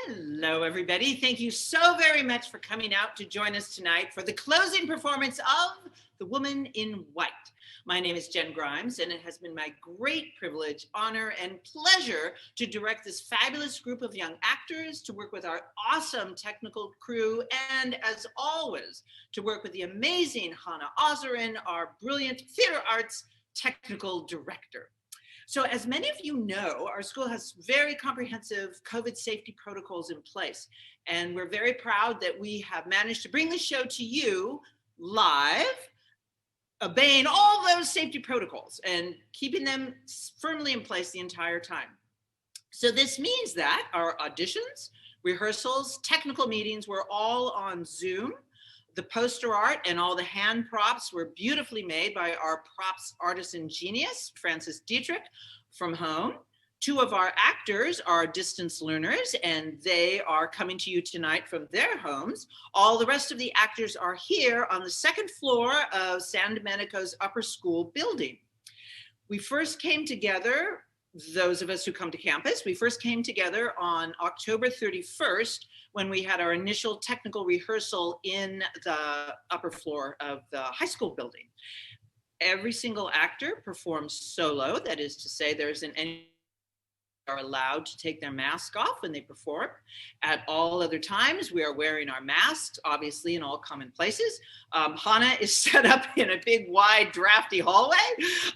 Hello, everybody. Thank you so very much for coming out to join us tonight for the closing performance of The Woman in White. My name is Jen Grimes, and it has been my great privilege, honor, and pleasure to direct this fabulous group of young actors, to work with our awesome technical crew, and as always, to work with the amazing Hannah Ozarin, our brilliant theater arts technical director. So as many of you know, our school has very comprehensive COVID safety protocols in place. And we're very proud that we have managed to bring the show to you live, obeying all those safety protocols and keeping them firmly in place the entire time. So this means that our auditions, rehearsals, technical meetings were all on Zoom. The poster art and all the hand props were beautifully made by our props artisan genius, Francis Dietrich, from home. Two of our actors are distance learners, and they are coming to you tonight from their homes. All the rest of the actors are here on the second floor of San Domenico's upper school building. We first came together, those of us who come to campus, we first came together on October 31st when we had our initial technical rehearsal in the upper floor of the high school building. Every single actor performs solo, that is to say any are allowed to take their mask off when they perform. At all other times, we are wearing our masks, obviously in all common places. Hannah is set up in a big, wide, drafty hallway.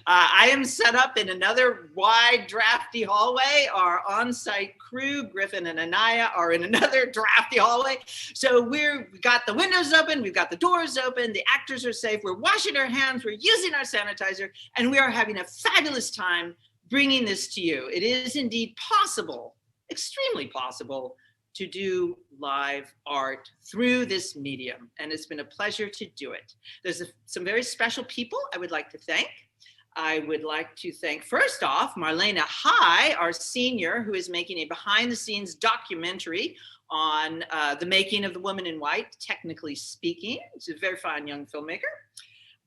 I am set up in another wide, drafty hallway. Our on-site crew, Griffin and Anaya, are in another drafty hallway. So we've got the windows open, we've got the doors open, the actors are safe, we're washing our hands, we're using our sanitizer, and we are having a fabulous time bringing this to you. It is indeed possible, extremely possible, to do live art through this medium, and it's been a pleasure to do it. There's some very special people I would like to thank. I would like to thank, first off, Marlena High, our senior, who is making a behind-the-scenes documentary on the making of The Woman in White, technically speaking. She's a very fine young filmmaker.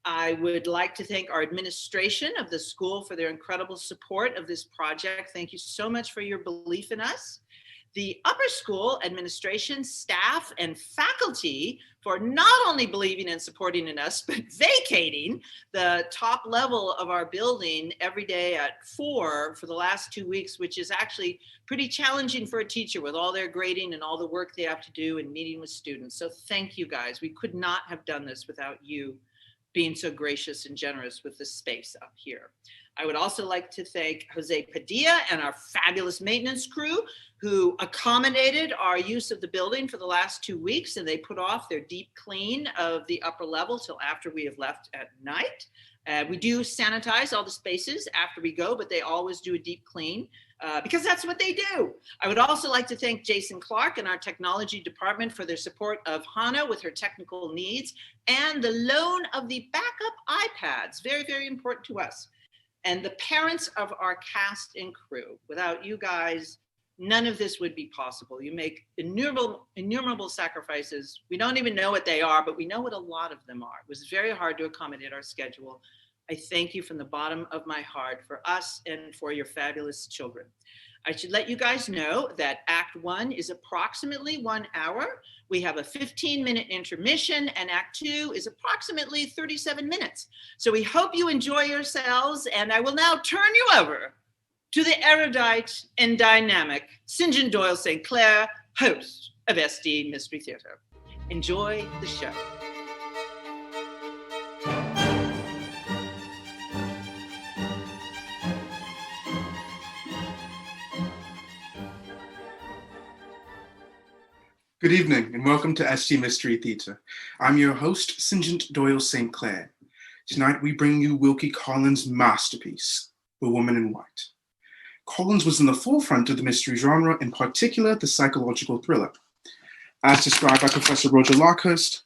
I would like to thank our administration of the school for their incredible support of this project. Thank you so much for your belief in us. The upper school administration, staff, and faculty for not only believing and supporting in us, but vacating the top level of our building every day at 4 for the last 2 weeks, which is actually pretty challenging for a teacher with all their grading and all the work they have to do and meeting with students. So thank you guys. We could not have done this without you being so gracious and generous with the space up here. I would also like to thank Jose Padilla and our fabulous maintenance crew who accommodated our use of the building for the last 2 weeks, and they put off their deep clean of the upper level till after we have left at night. We do sanitize all the spaces after we go, but they always do a deep clean because that's what they do. I would also like to thank Jason Clark and our technology department for their support of Hannah with her technical needs and the loan of the backup iPads, very, very important to us. And the parents of our cast and crew. Without you guys, none of this would be possible. You make innumerable sacrifices. We don't even know what they are, but we know what a lot of them are. It was very hard to accommodate our schedule. I thank you from the bottom of my heart for us and for your fabulous children. I should let you guys know that Act 1 is approximately 1 hour. We have a 15-minute intermission, and Act 2 is approximately 37 minutes. So we hope you enjoy yourselves, and I will now turn you over to the erudite and dynamic St. John Doyle St. Clair, host of SD Mystery Theater. Enjoy the show. Good evening and welcome to SG Mystery Theatre. I'm your host, St. John Doyle St. Clair. Tonight we bring you Wilkie Collins' masterpiece, The Woman in White. Collins was in the forefront of the mystery genre, in particular the psychological thriller. As described by Professor Roger Larkhurst,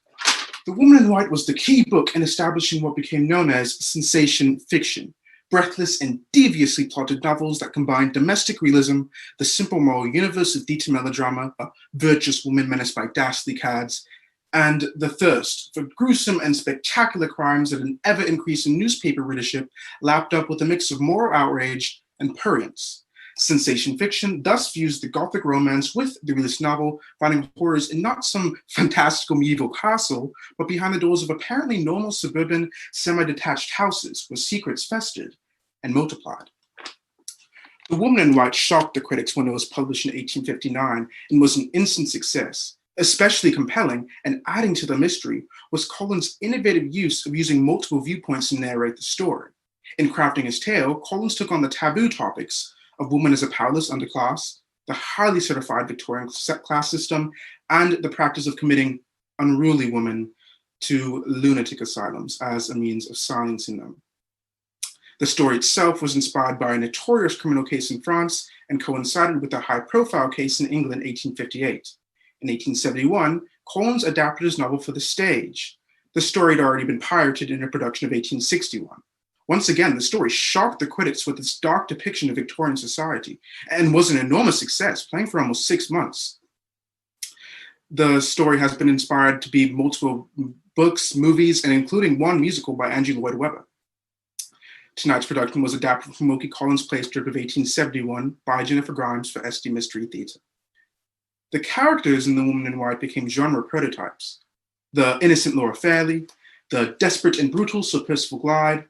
The Woman in White was the key book in establishing what became known as sensation fiction, breathless and deviously plotted novels that combine domestic realism, the simple moral universe of theatre melodrama, a virtuous woman menaced by ghastly cads, and the thirst for gruesome and spectacular crimes that an ever-increasing newspaper readership lapped up with a mix of moral outrage and prurience. Sensation fiction thus fused the Gothic romance with the realist novel, finding horrors in not some fantastical medieval castle, but behind the doors of apparently normal suburban, semi-detached houses where secrets festered and multiplied. The Woman in White shocked the critics when it was published in 1859 and was an instant success. Especially compelling and adding to the mystery was Collins' innovative use of using multiple viewpoints to narrate the story. In crafting his tale, Collins took on the taboo topics of woman as a powerless underclass, the highly certified Victorian class system, and the practice of committing unruly women to lunatic asylums as a means of silencing them. The story itself was inspired by a notorious criminal case in France and coincided with a high-profile case in England in 1858. In 1871, Collins adapted his novel for the stage. The story had already been pirated in a production of 1861. Once again, the story shocked the critics with its dark depiction of Victorian society and was an enormous success, playing for almost 6 months. The story has been inspired to be multiple books, movies, and including one musical by Andrew Lloyd Webber. Tonight's production was adapted from Wilkie Collins' play strip of 1871 by Jennifer Grimes for SD Mystery Theatre. The characters in The Woman in White became genre prototypes. The innocent Laura Fairley, the desperate and brutal Sir Percival Glyde,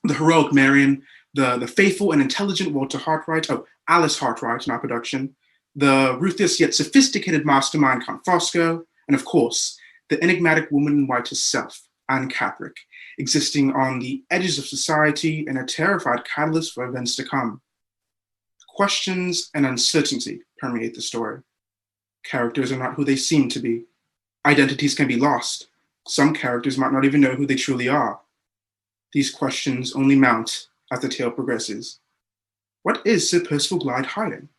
the heroic Marion, the faithful and intelligent Walter Hartright, Alice Hartright in our production, the ruthless yet sophisticated mastermind Count Fosco, and of course, the enigmatic Woman in White herself, Anne Catherick, existing on the edges of society and a terrified catalyst for events to come. Questions and uncertainty permeate the story. Characters are not who they seem to be. Identities can be lost. Some characters might not even know who they truly are. These questions only mount as the tale progresses. What is Sir Percival Glyde hiding?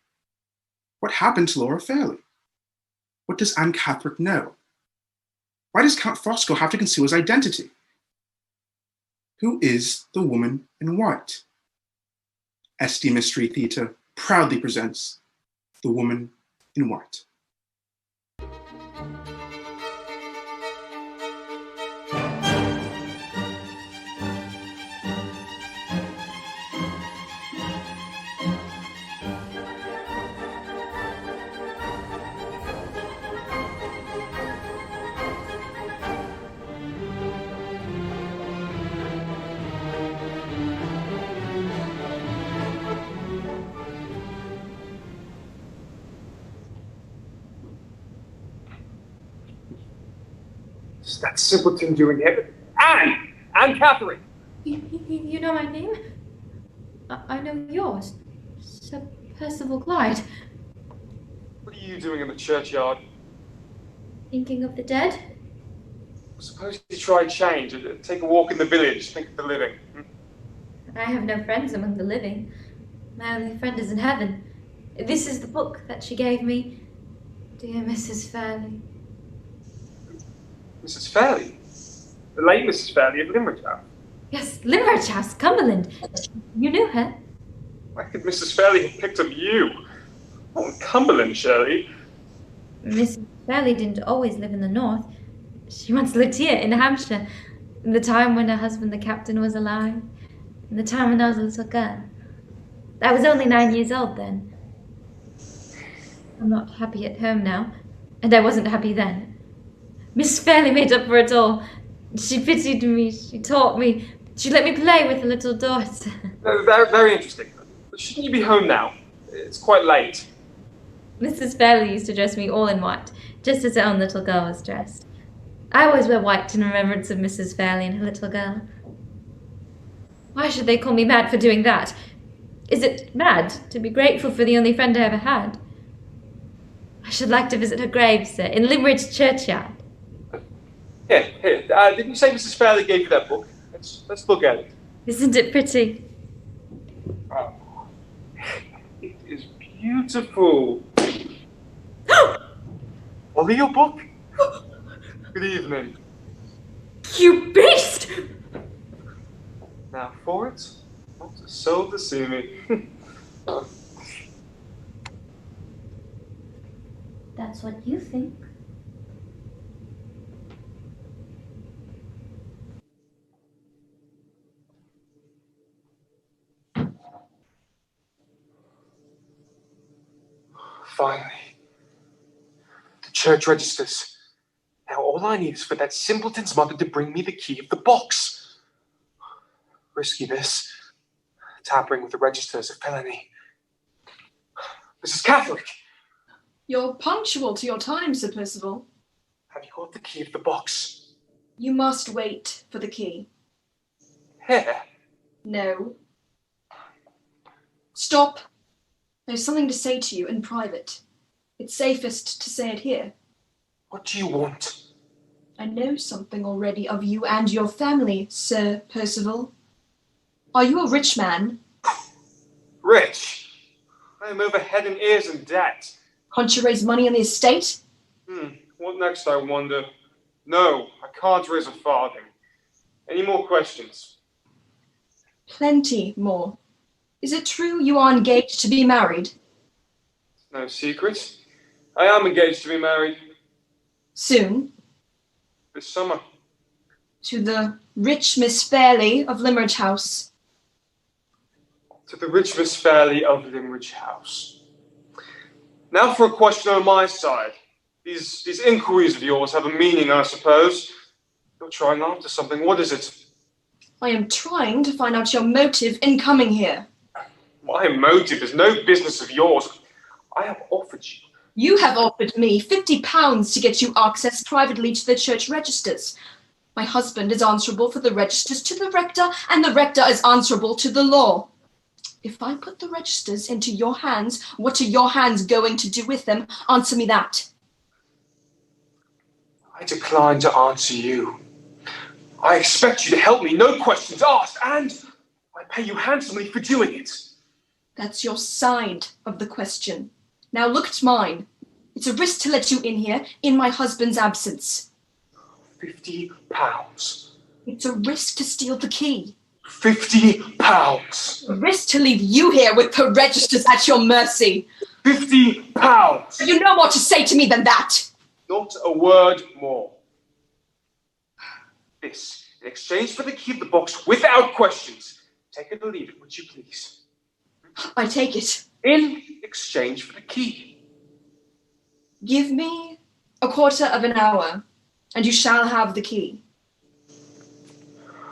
What happened to Laura Fairley? What does Anne Catherick know? Why does Count Fosco have to conceal his identity? Who is the Woman in White? SD Mystery Theatre proudly presents The Woman in White. It's that simpleton doing it. Anne! Anne Catherick! You know my name? I know yours. Sir Percival Glyde. What are you doing in the churchyard? Thinking of the dead? Suppose you try change and take a walk in the village, think of the living. I have no friends among the living. My only friend is in heaven. This is the book that she gave me. Dear Mrs. Fairley. Mrs. Fairley? The late Mrs. Fairley of Limerick House? Yes, Limerick House, Cumberland. You knew her? Why could Mrs. Fairley have picked up you? Oh, Cumberland, Shirley. Mrs. Fairley didn't always live in the north. She once lived here in Hampshire, in the time when her husband, the captain, was alive, in the time when I was a little girl. I was only 9 years old then. I'm not happy at home now, and I wasn't happy then. Miss Fairley made up for it all. She pitied me, she taught me, she let me play with her little daughter. Very, very interesting. But shouldn't you be home now? It's quite late. Mrs. Fairley used to dress me all in white, just as her own little girl was dressed. I always wear white in remembrance of Mrs. Fairley and her little girl. Why should they call me mad for doing that? Is it mad to be grateful for the only friend I ever had? I should like to visit her grave, sir, in Limerick churchyard. Here. Didn't you say Mrs. Fairley gave you that book? Let's look at it. Isn't it pretty? Oh, it is beautiful. Only your book? Good evening. You beast! Now for it, not a soul to see me. That's what you think. church registers. Now all I need is for that simpleton's mother to bring me the key of the box. Risky this. Tampering with the registers of felony. Mrs. Catholic! You're punctual to your time, Sir Percival. Have you got the key of the box? You must wait for the key. Here? No. Stop. There's something to say to you in private. It's safest to say it here. What do you want? I know something already of you and your family, Sir Percival. Are you a rich man? Rich? I am over head and ears in debt. Can't you raise money on the estate? What next, I wonder? No, I can't raise a farthing. Any more questions? Plenty more. Is it true you are engaged to be married? No secret. I am engaged to be married Soon? this summer. To the rich Miss Fairley of Limmeridge House. To the rich Miss Fairley of Limmeridge House. Now for a question on my side. These inquiries of yours have a meaning, I suppose. You're trying after something. What is it? I am trying to find out your motive in coming here. My motive is no business of yours. I have offered you. You have offered me £50 to get you access privately to the church registers. My husband is answerable for the registers to the rector, and the rector is answerable to the law. If I put the registers into your hands, what are your hands going to do with them? Answer me that. I decline to answer you. I expect you to help me, no questions asked, and I pay you handsomely for doing it. That's your side of the question. Now look at mine. It's a risk to let you in here in my husband's absence. £50. It's a risk to steal the key. £50. A risk to leave you here with the registers at your mercy. £50. You know more to say to me than that. Not a word more. This, in exchange for the key of the box without questions. Take it or leave it, would you please? I take it. In exchange for the key. Give me a quarter of an hour, and you shall have the key.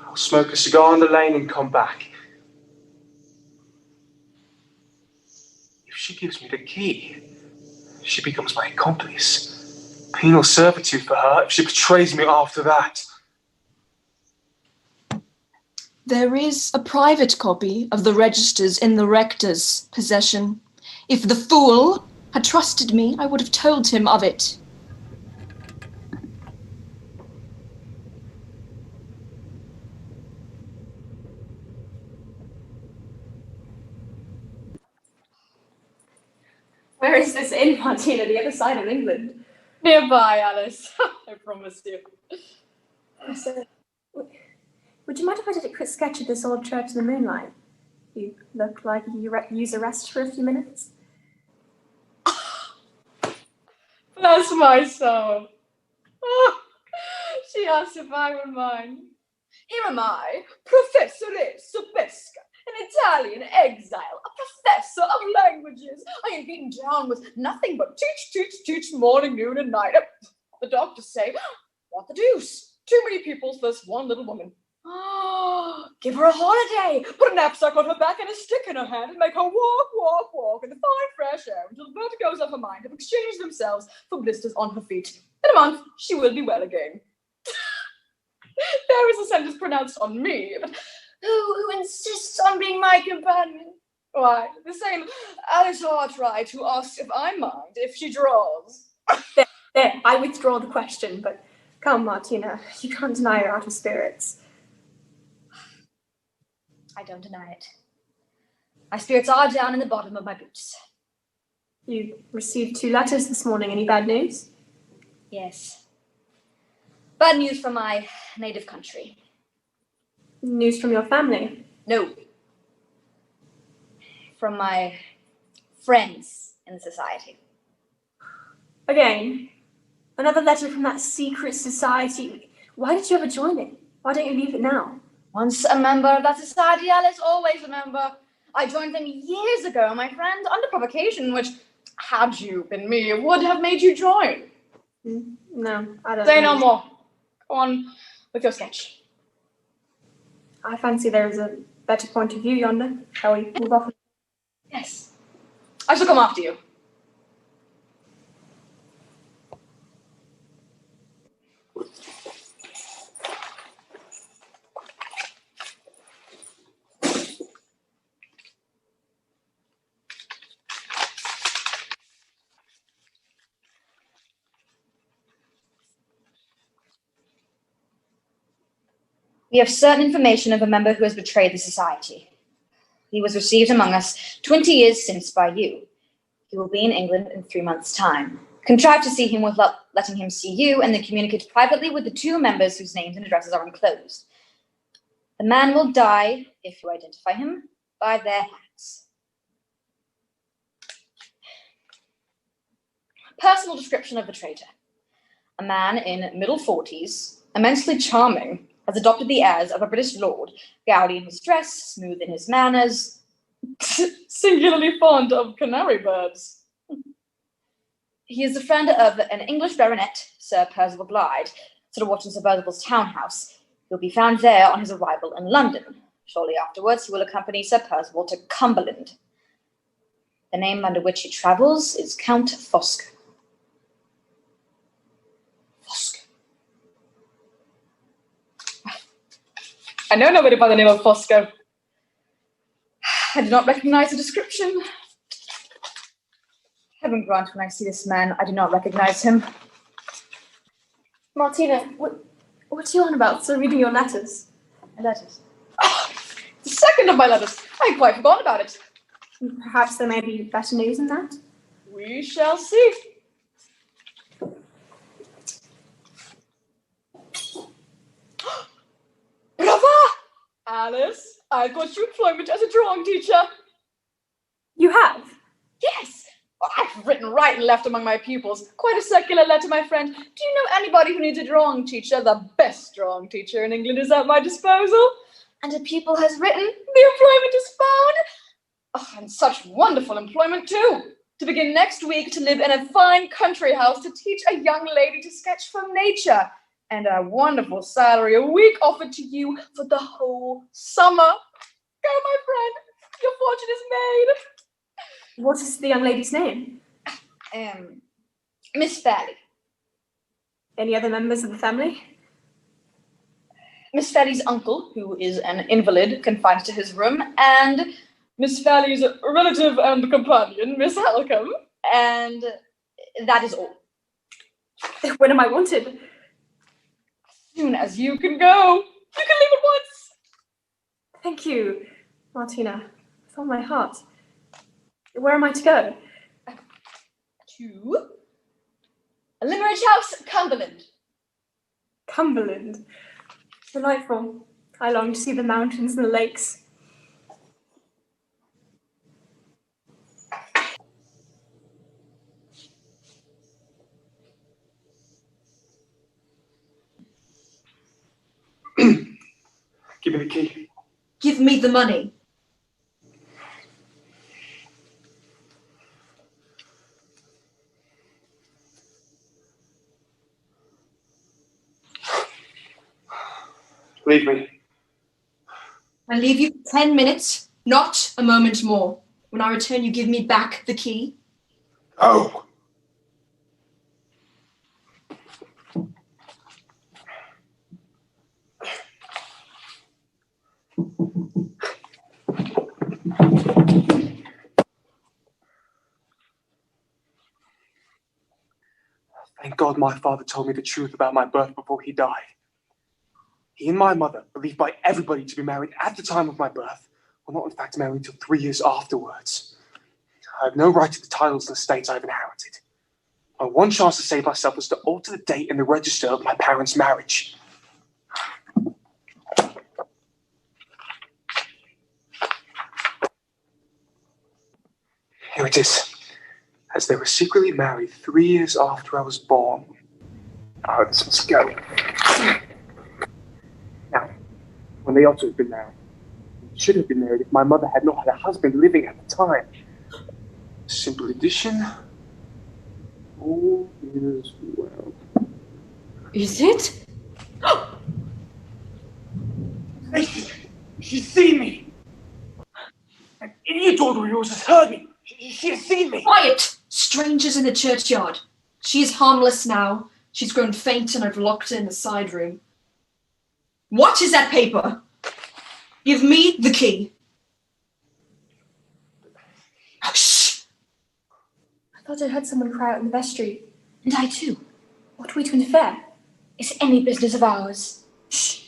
I'll smoke a cigar on the lane and come back. If she gives me the key, she becomes my accomplice. Penal servitude for her if she betrays me after that. There is a private copy of the registers in the rector's possession. If the fool had trusted me, I would have told him of it. Where is this inn, Martina? The other side of England. Nearby, Alice. I promise you. So, would you mind if I did a quick sketch of this old church in the moonlight? You look like you use a rest for a few minutes. Bless my soul. Oh, she asked if I would mind. Here am I, Professore Sobesca, an Italian exile, a professor of languages. I am beaten down with nothing but teach, morning, noon, and night. The doctors say, what the deuce? Too many people for this one little woman. Oh, give her a holiday. Put a knapsack on her back and a stick in her hand and make her walk in the fine fresh air until the vertigoes of her mind have exchanged themselves for blisters on her feet. In a month, she will be well again. There is a sentence pronounced on me, but who insists on being my companion? Why, the same Alice Hartright who asks if I mind if she draws. There, I withdraw the question, but come, Martina, you can't deny you're out of spirits. I don't deny it. My spirits are down in the bottom of my boots. You received 2 letters this morning. Any bad news? Yes. Bad news from my native country. News from your family? No. From my friends in society. Again, another letter from that secret society. Why did you ever join it? Why don't you leave it now? Once a member of that society, Alice, always a member. I joined them years ago, my friend, under provocation, which, had you been me, would have made you join. No, I don't Say know. no more. Go on with your sketch. I fancy there is a better point of view yonder. Shall we move off? Yes. I shall come after you. We have certain information of a member who has betrayed the society. He was received among us 20 years since by you. He will be in England in 3 months' time. Contrive to see him without letting him see you, and then communicate privately with the 2 members whose names and addresses are enclosed. The man will die, if you identify him, by their hands. Personal description of the traitor. A man in middle 40s, immensely charming, has adopted the airs of a British lord, gaudy in his dress, smooth in his manners, Singularly fond of canary birds. He is the friend of an English baronet, Sir Percival Blythe, Sir Wharton Sir Percival's townhouse. He'll be found there on his arrival in London. Shortly afterwards, he will accompany Sir Percival to Cumberland. The name under which he travels is Count Fosco. Fosco. I know nobody by the name of Fosco. I do not recognize the description. Heaven grant when I see this man, I do not recognize him. Martina, what are you on about? So reading your letters. Letters. The second of my letters. I had quite forgotten about it. Perhaps there may be better news than that. We shall see. Brava! Alice, I've got you employment as a drawing teacher. You have? Yes! I've written right and left among my pupils. Quite a circular letter, my friend. Do you know anybody who needs a drawing teacher? The best drawing teacher in England is at my disposal. And a pupil has written, the employment is found. Oh, and such wonderful employment too. To begin next week to live in a fine country house to teach a young lady to sketch from nature. And a wonderful salary a week offered to you for the whole summer. Go, my friend. Your fortune is made. What is the young lady's name? Miss Fairley. Any other members of the family? Miss Fairley's uncle, who is an invalid, confined to his room, and Miss Fairley's relative and companion, Miss Halcombe. and that is all. When am I wanted? As soon as you can go. You can leave at once. Thank you, Martina, with all my heart. Where am I to go? To Limmeridge House, Cumberland. Cumberland. Delightful. I long to see the mountains and the lakes. Give me the key. Give me the money. Leave me. I leave you for 10 minutes, not a moment more. When I return, you give me back the key. Oh! Thank God my father told me the truth about my birth before he died. He and my mother, believed by everybody to be married at the time of my birth, were not in fact married until 3 years afterwards. I have no right to the titles and estates I've inherited. My one chance to save myself was to alter the date in the register of my parents' marriage. Here it is. As they were secretly married 3 years after I was born. Oh, this must go. Now, when they ought to have been married, they should have been married if my mother had not had a husband living at the time. Simple addition. All is well. Is it? She's seen me. An idiot daughter of yours has heard me. She has seen me. Quiet! Strangers in the churchyard. She is harmless now. She's grown faint and I've locked her in the side room. What is that paper? Give me the key. Shh! I thought I heard someone cry out in the vestry. And I too. What are we to infer? Is it any business of ours? Shh.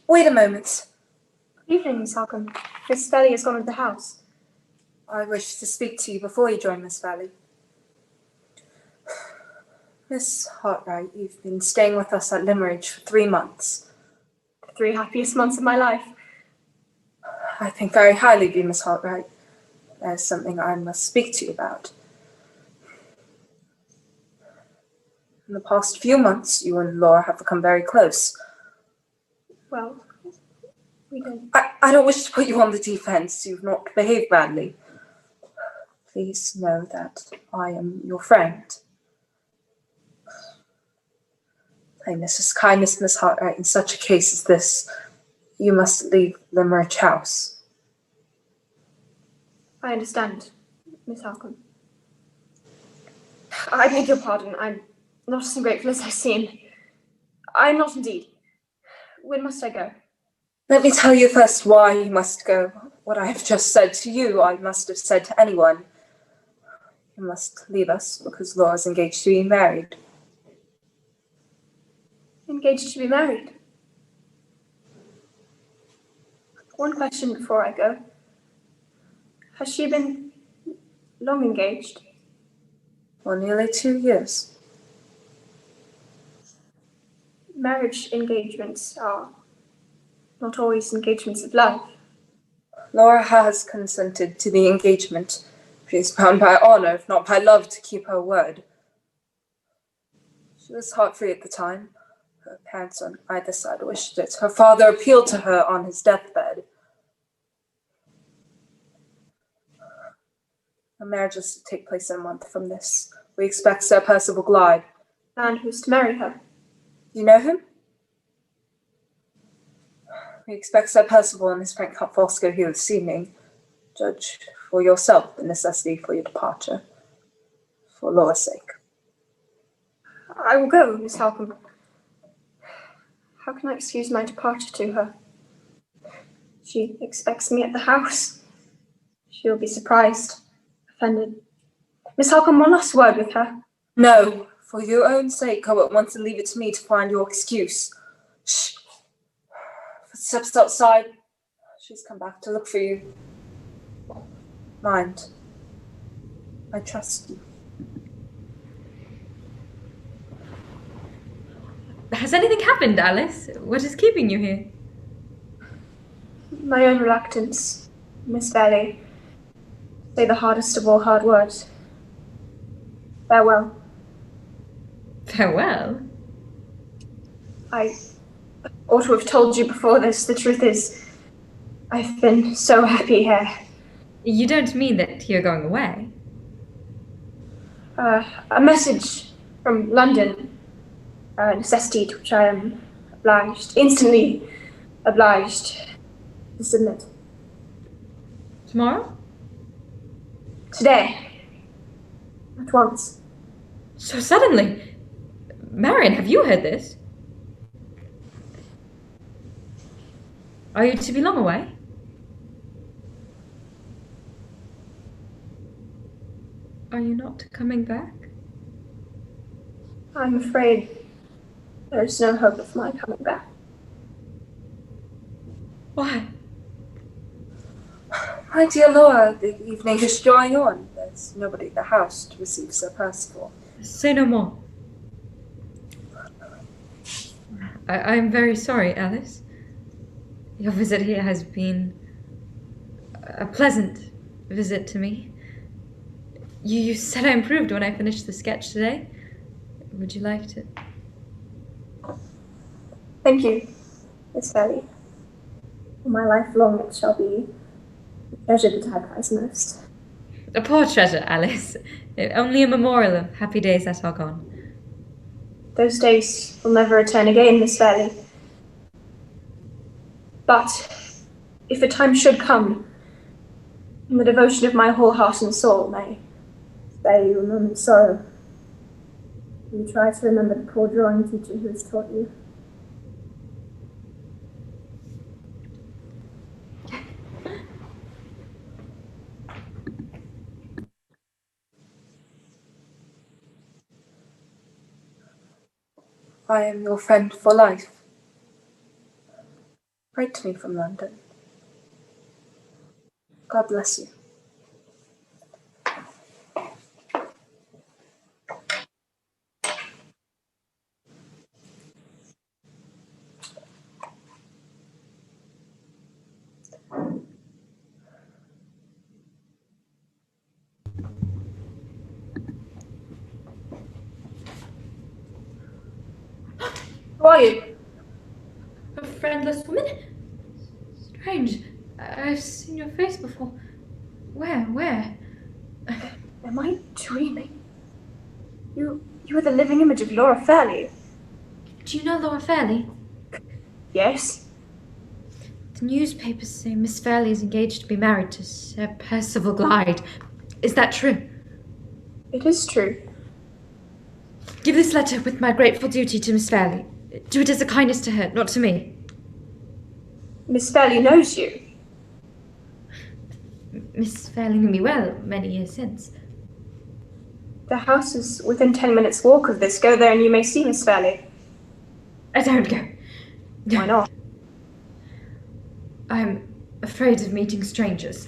Wait a moment. Good evening, Miss Halcombe. Miss Valley has gone into the house. I wish to speak to you before you join Miss Valley. Miss Hartright, you've been staying with us at Limmeridge for 3 months. The 3 happiest months of my life. I think very highly of you, Miss Hartright. There's something I must speak to you about. In the past few months, you and Laura have become very close. Well, we don't. I don't wish to put you on the defense. You've not behaved badly. Please know that I am your friend. Play Mrs. Kindness, Miss Hartright. In such a case as this, you must leave Limmeridge House. I understand, Miss Halcombe. I beg your pardon. I'm not as ungrateful as I seem. I'm not indeed. When must I go? Let me tell you first why you must go. What I have just said to you, I must have said to anyone. You must leave us because Laura's engaged to be married. Engaged to be married? One question before I go. Has she been long engaged? For nearly 2 years. Marriage engagements are not always engagements of love. Laura has consented to the engagement. She is bound by honor, if not by love, to keep her word. She was heart-free at the time. Her parents on either side wished it. Her father appealed to her on his deathbed. Her marriage is to take place in a month from this. We expect Sir Percival Glyde. And who's to marry her? You know him? We expect Sir Percival and his friend Count Fosco here this evening. Judge for yourself the necessity for your departure, for Laura's sake. I will go, Miss Halcombe. How can I excuse my departure to her? She expects me at the house. She'll be surprised, offended. Miss Halcombe, one last word with her. No, for your own sake, I at once leave it to me to find your excuse. Shh. Footsteps outside. She's come back to look for you. Mind. I trust you. Has anything happened, Alice? What is keeping you here? My own reluctance, Miss Valley. Say the hardest of all hard words. Farewell. Farewell? I ought to have told you before this. The truth is, I've been so happy here. You don't mean that you're going away? A message from London. A necessity to which I am obliged, instantly obliged to submit. Tomorrow? Today. At once. So suddenly? Marion, have you heard this? Are you to be long away? Are you not coming back? I'm afraid there is no hope of my coming back. Why? My dear Laura, the evening is drawing on. There's nobody at the house to receive Sir Percival. Say no more. I am very sorry, Alice. Your visit here has been a pleasant visit to me. You said I improved when I finished the sketch today. Would you like to? Thank you, Miss Fairley. For my life long it shall be the treasure that I prize most. A poor treasure, Alice. Only a memorial of happy days that are gone. Those days will never return again, Miss Fairley. But if a time should come, in the devotion of my whole heart and soul, may spare you a moment's sorrow. You try to remember the poor drawing teacher who has taught you. I am your friend for life. Write to me from London. God bless you. Who are you? A friendless woman? Strange. I've seen your face before. Where? Am I dreaming? You are the living image of Laura Fairley. Do you know Laura Fairley? Yes. The newspapers say Miss Fairley is engaged to be married to Sir Percival Glyde. Is that true? It is true. Give this letter with my grateful duty to Miss Fairley. Do it as a kindness to her, not to me. Miss Fairley knows you. Miss Fairley knew me well many years since. The house is within 10 minutes' walk of this. Go there and you may see Miss Fairley. I don't go. Why not? I'm afraid of meeting strangers.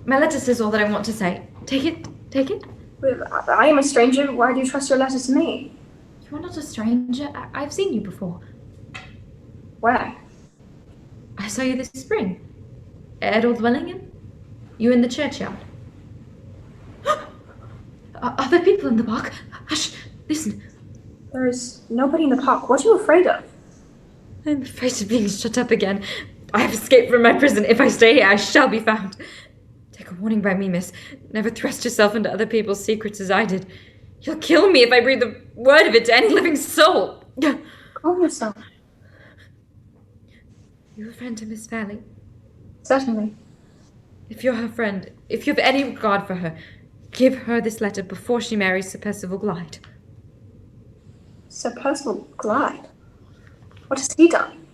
My letter says all that I want to say. Take it. I am a stranger. Why do you trust your letter to me? You are not a stranger. I've seen you before. Where? I saw you this spring. At Old Wellingham. You in the churchyard. Are there people in the park? Hush, listen. There is nobody in the park. What are you afraid of? I'm afraid of being shut up again. I have escaped from my prison. If I stay here, I shall be found. Take a warning by me, miss. Never thrust yourself into other people's secrets as I did. You'll kill me if I breathe a word of it to any living soul. Calm yourself. You're a friend to Miss Fairley? Certainly. If you're her friend, if you have any regard for her, give her this letter before she marries Sir Percival Glyde. Sir Percival Glyde? What has he done?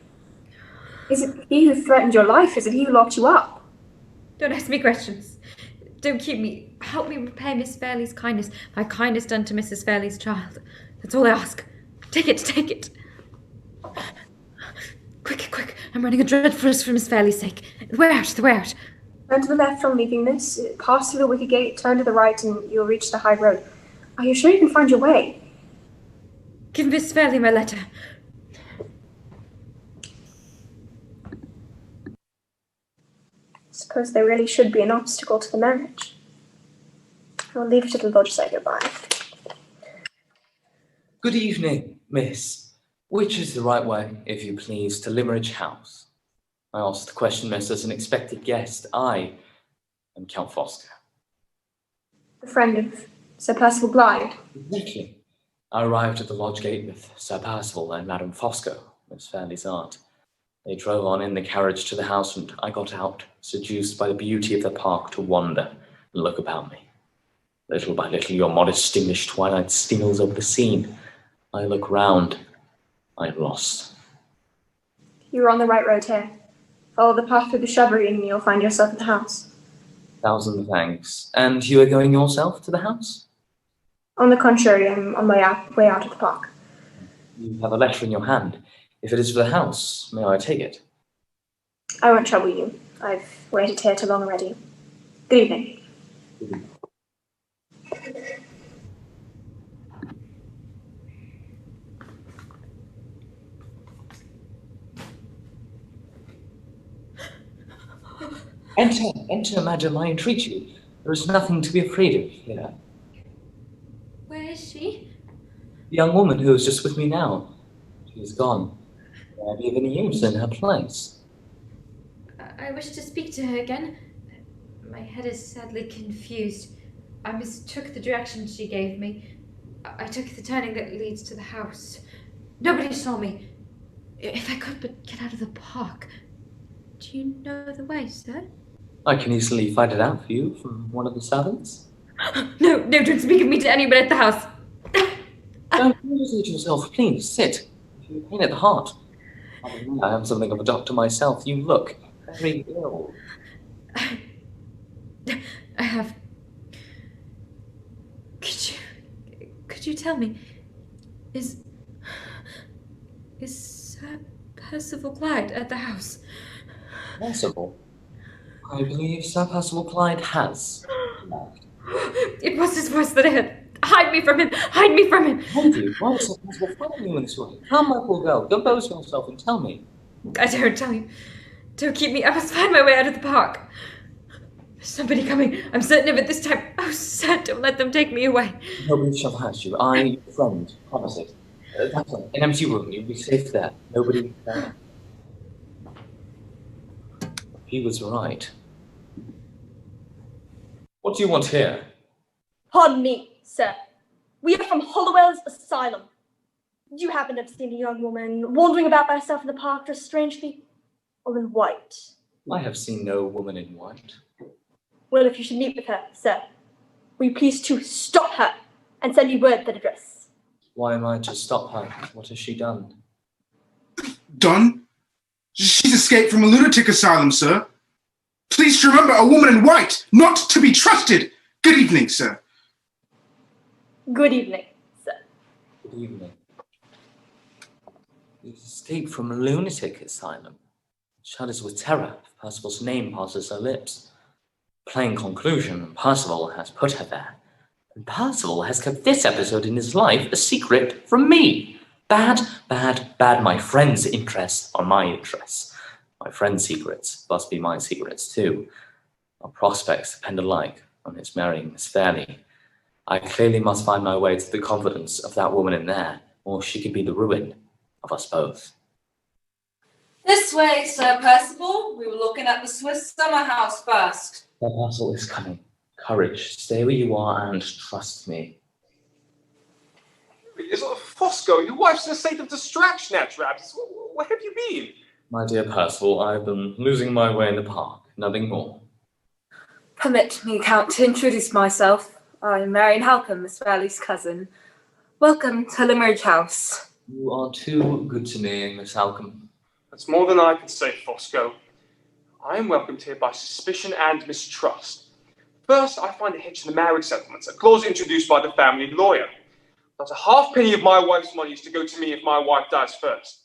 Is it he who threatened your life? Is it he who locked you up? Don't ask me questions. Don't keep me. Help me repay Miss Fairley's kindness. My kindness done to Mrs. Fairley's child. That's all I ask. Take it. Quick. I'm running a dreadful risk for Miss Fairley's sake. The way out. Turn to the left on leaving this. Pass through the wicket gate, turn to the right, and you'll reach the high road. Are you sure you can find your way? Give Miss Fairley my letter. Suppose there really should be an obstacle to the marriage. I'll leave it at the lodge say goodbye. Good evening, miss. Which is the right way, if you please, to Limmeridge House? I asked the question, miss, as an expected guest. I am Count Foster. The friend of Sir Percival Glyde. Exactly. I arrived at the lodge gate with Sir Percival and Madame Fosco, Miss Fairley's aunt. They drove on in the carriage to the house, and I got out, seduced by the beauty of the park, to wander and look about me. Little by little, your modest English twilight steals over the scene. I look round. I am lost. You're on the right road here. Follow the path through the shrubbery and you'll find yourself at the house. 1,000 thanks. And you are going yourself to the house? On the contrary, I'm on my way out of the park. You have a letter in your hand. If it is for the house, may I take it? I won't trouble you. I've waited here too long already. Good evening. Enter, madam, I entreat you. There is nothing to be afraid of here. Where is she? The young woman who is just with me now. She is gone. May I be of any use in her place? I wish to speak to her again. My head is sadly confused. I mistook the direction she gave me. I took the turning that leads to the house. Nobody saw me. If I could but get out of the park. Do you know the way, sir? I can easily find it out for you from one of the servants. No, don't speak of me to anyone at the house. Don't irritate yourself, please. Sit. If you pain at the heart. I am something of a doctor myself. You look very ill. I have... Could you tell me, is Sir Percival Clyde at the house? Percival? I believe Sir Percival Clyde has. It was his voice that I heard. Hide me from him! Hide me from him! Thank you. Why is Sir Percival following you in this way? Come, my poor girl, compose yourself and tell me. I don't tell you. Don't keep me. I must find my way out of the park. There's somebody coming. I'm certain of it this time. Oh, sir, don't let them take me away. Nobody shall hurt you. I, your friend, promise it. That's an empty room. You'll be safe there. Nobody there. He was right. What do you want here? Pardon me, sir. We are from Hollowell's Asylum. Do you happen to have seen a young woman wandering about by herself in the park, dressed strangely, all in white? I have seen no woman in white. Well, if you should meet with her, sir, will you please to stop her and send me word of that address? Why am I to stop her? What has she done? Done? She's escaped from a lunatic asylum, sir. Please to remember, a woman in white, not to be trusted. Good evening, sir. Good evening, sir. Good evening. You escaped from a lunatic asylum. Shudders with terror if Percival's name passes her lips. Plain conclusion, Percival has put her there. And Percival has kept this episode in his life a secret from me. Bad, bad, bad. My friend's interests are my interests. My friend's secrets must be my secrets too. Our prospects depend alike on his marrying Miss Fairley. I clearly must find my way to the confidence of that woman in there, or she could be the ruin of us both. This way, Sir Percival. We were looking at the Swiss summer house first. Sir Percival is coming. Courage. Stay where you are and trust me. Is Fosco, your wife's in a state of distraction at Travis. Where have you been? My dear Percival, I've been losing my way in the park. Nothing more. Permit me, Count, to introduce myself. I'm Marian Halcombe, Miss Fairley's cousin. Welcome to Limmeridge House. You are too good to me, Miss Halcombe. That's more than I can say, Fosco. I am welcomed here by suspicion and mistrust. First, I find a hitch in the marriage settlements, a clause introduced by the family lawyer. Not a halfpenny of my wife's money is to go to me if my wife dies first.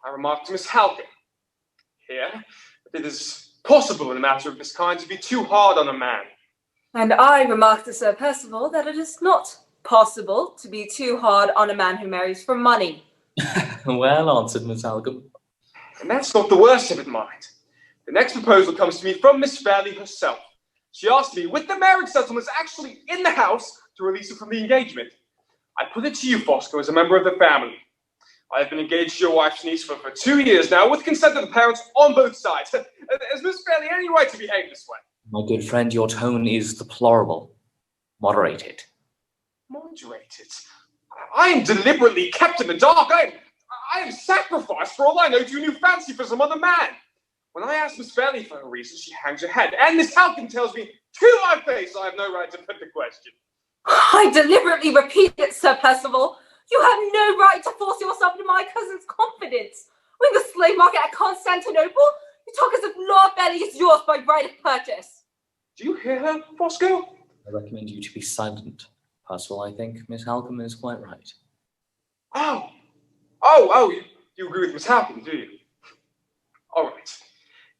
I remarked to Miss Halcombe here that it is possible in a matter of this kind to be too hard on a man. And I remarked to Sir Percival that it is not possible to be too hard on a man who marries for money. Well answered, Miss Halcombe. And that's not the worst of it, mind. The next proposal comes to me from Miss Fairley herself. She asked me, with the marriage settlements actually in the house, to release her from the engagement. I put it to you, Fosco, as a member of the family. I have been engaged to your wife's niece for 2 years now, with consent of the parents on both sides. Has Miss Fairley any right to behave this way? My good friend, your tone is deplorable. Moderate it. Moderated? I am deliberately kept in the dark. I am sacrificed, for all I know, to a new fancy for some other man. When I ask Miss Fairley for her reasons, she hangs her head. And Miss Halcombe tells me to my face I have no right to put the question. I deliberately repeat it, Sir Percival. You have no right to force yourself into my cousin's confidence. We're in the slave market at Constantinople. You talk as if Lord Fairley is yours by right of purchase. Do you hear her, Fosco? I recommend you to be silent, Percival. I think Miss Halcombe is quite right. You agree with Miss Halcombe, do you? All right.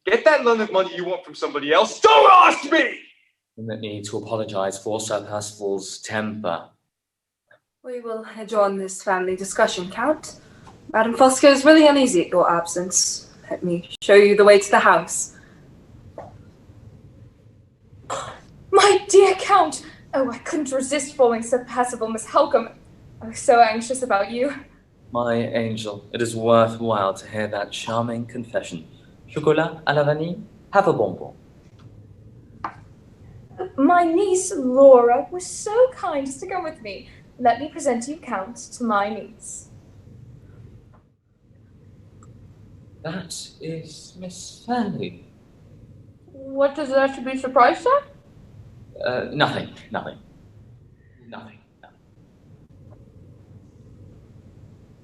Get that lump of money you want from somebody else. Don't ask me! Permit me to apologize for Sir Percival's temper. We will adjourn this family discussion, Count. Madame Fosco is really uneasy at your absence. Let me show you the way to the house. My dear Count! Oh, I couldn't resist falling Sir Percival, Miss Helcom. I was so anxious about you. My angel, it is worthwhile to hear that charming confession. Chocolat à la vanille? Have a bonbon. My niece, Laura, was so kind as to go with me. Let me present you, Count, to my niece. That is Miss Fanny. What is there to be surprised at? Nothing.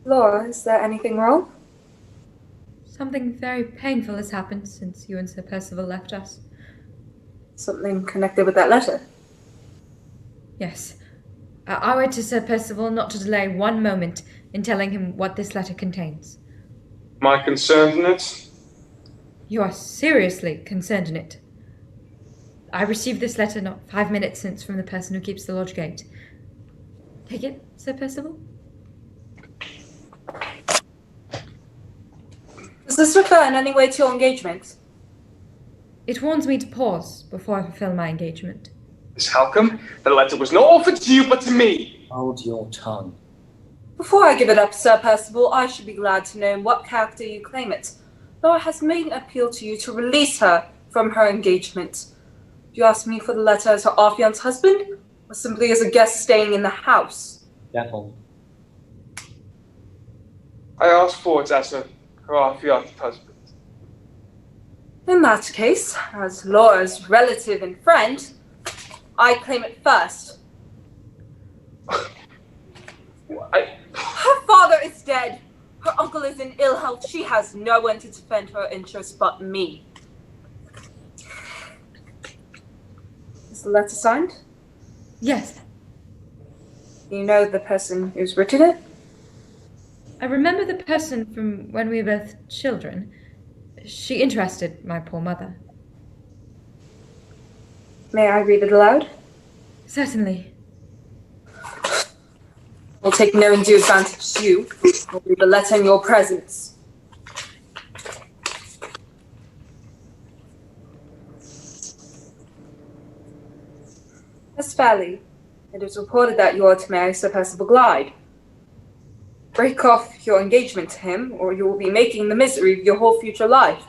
Laura, is there anything wrong? Something very painful has happened since you and Sir Percival left us. Something connected with that letter? Yes. I wrote to Sir Percival not to delay one moment in telling him what this letter contains. Am I concerned in it? You are seriously concerned in it. I received this letter not 5 minutes since from the person who keeps the lodge gate. Take it, Sir Percival? Does this refer in any way to your engagement? It warns me to pause before I fulfill my engagement. Miss Halcombe, the letter was not offered to you but to me. Hold your tongue. Before I give it up, Sir Percival, I should be glad to know in what character you claim it. Laura has made an appeal to you to release her from her engagement. Do you ask me for the letter as her affianced husband, or simply as a guest staying in the house? Careful. I asked for it as her affianced husband. In that case, as Laura's relative and friend, I claim it first. Her father is dead. Her uncle is in ill health. She has no one to defend her interests but me. Is the letter signed? Yes. You know the person who's written it? I remember the person from when we were both children. She interested my poor mother. May I read it aloud? Certainly. I'll take no undue advantage to you. I'll read the letter in your presence. Miss Valley, it is reported that you are to marry Sir Percival Glyde. Break off your engagement to him, or you will be making the misery of your whole future life.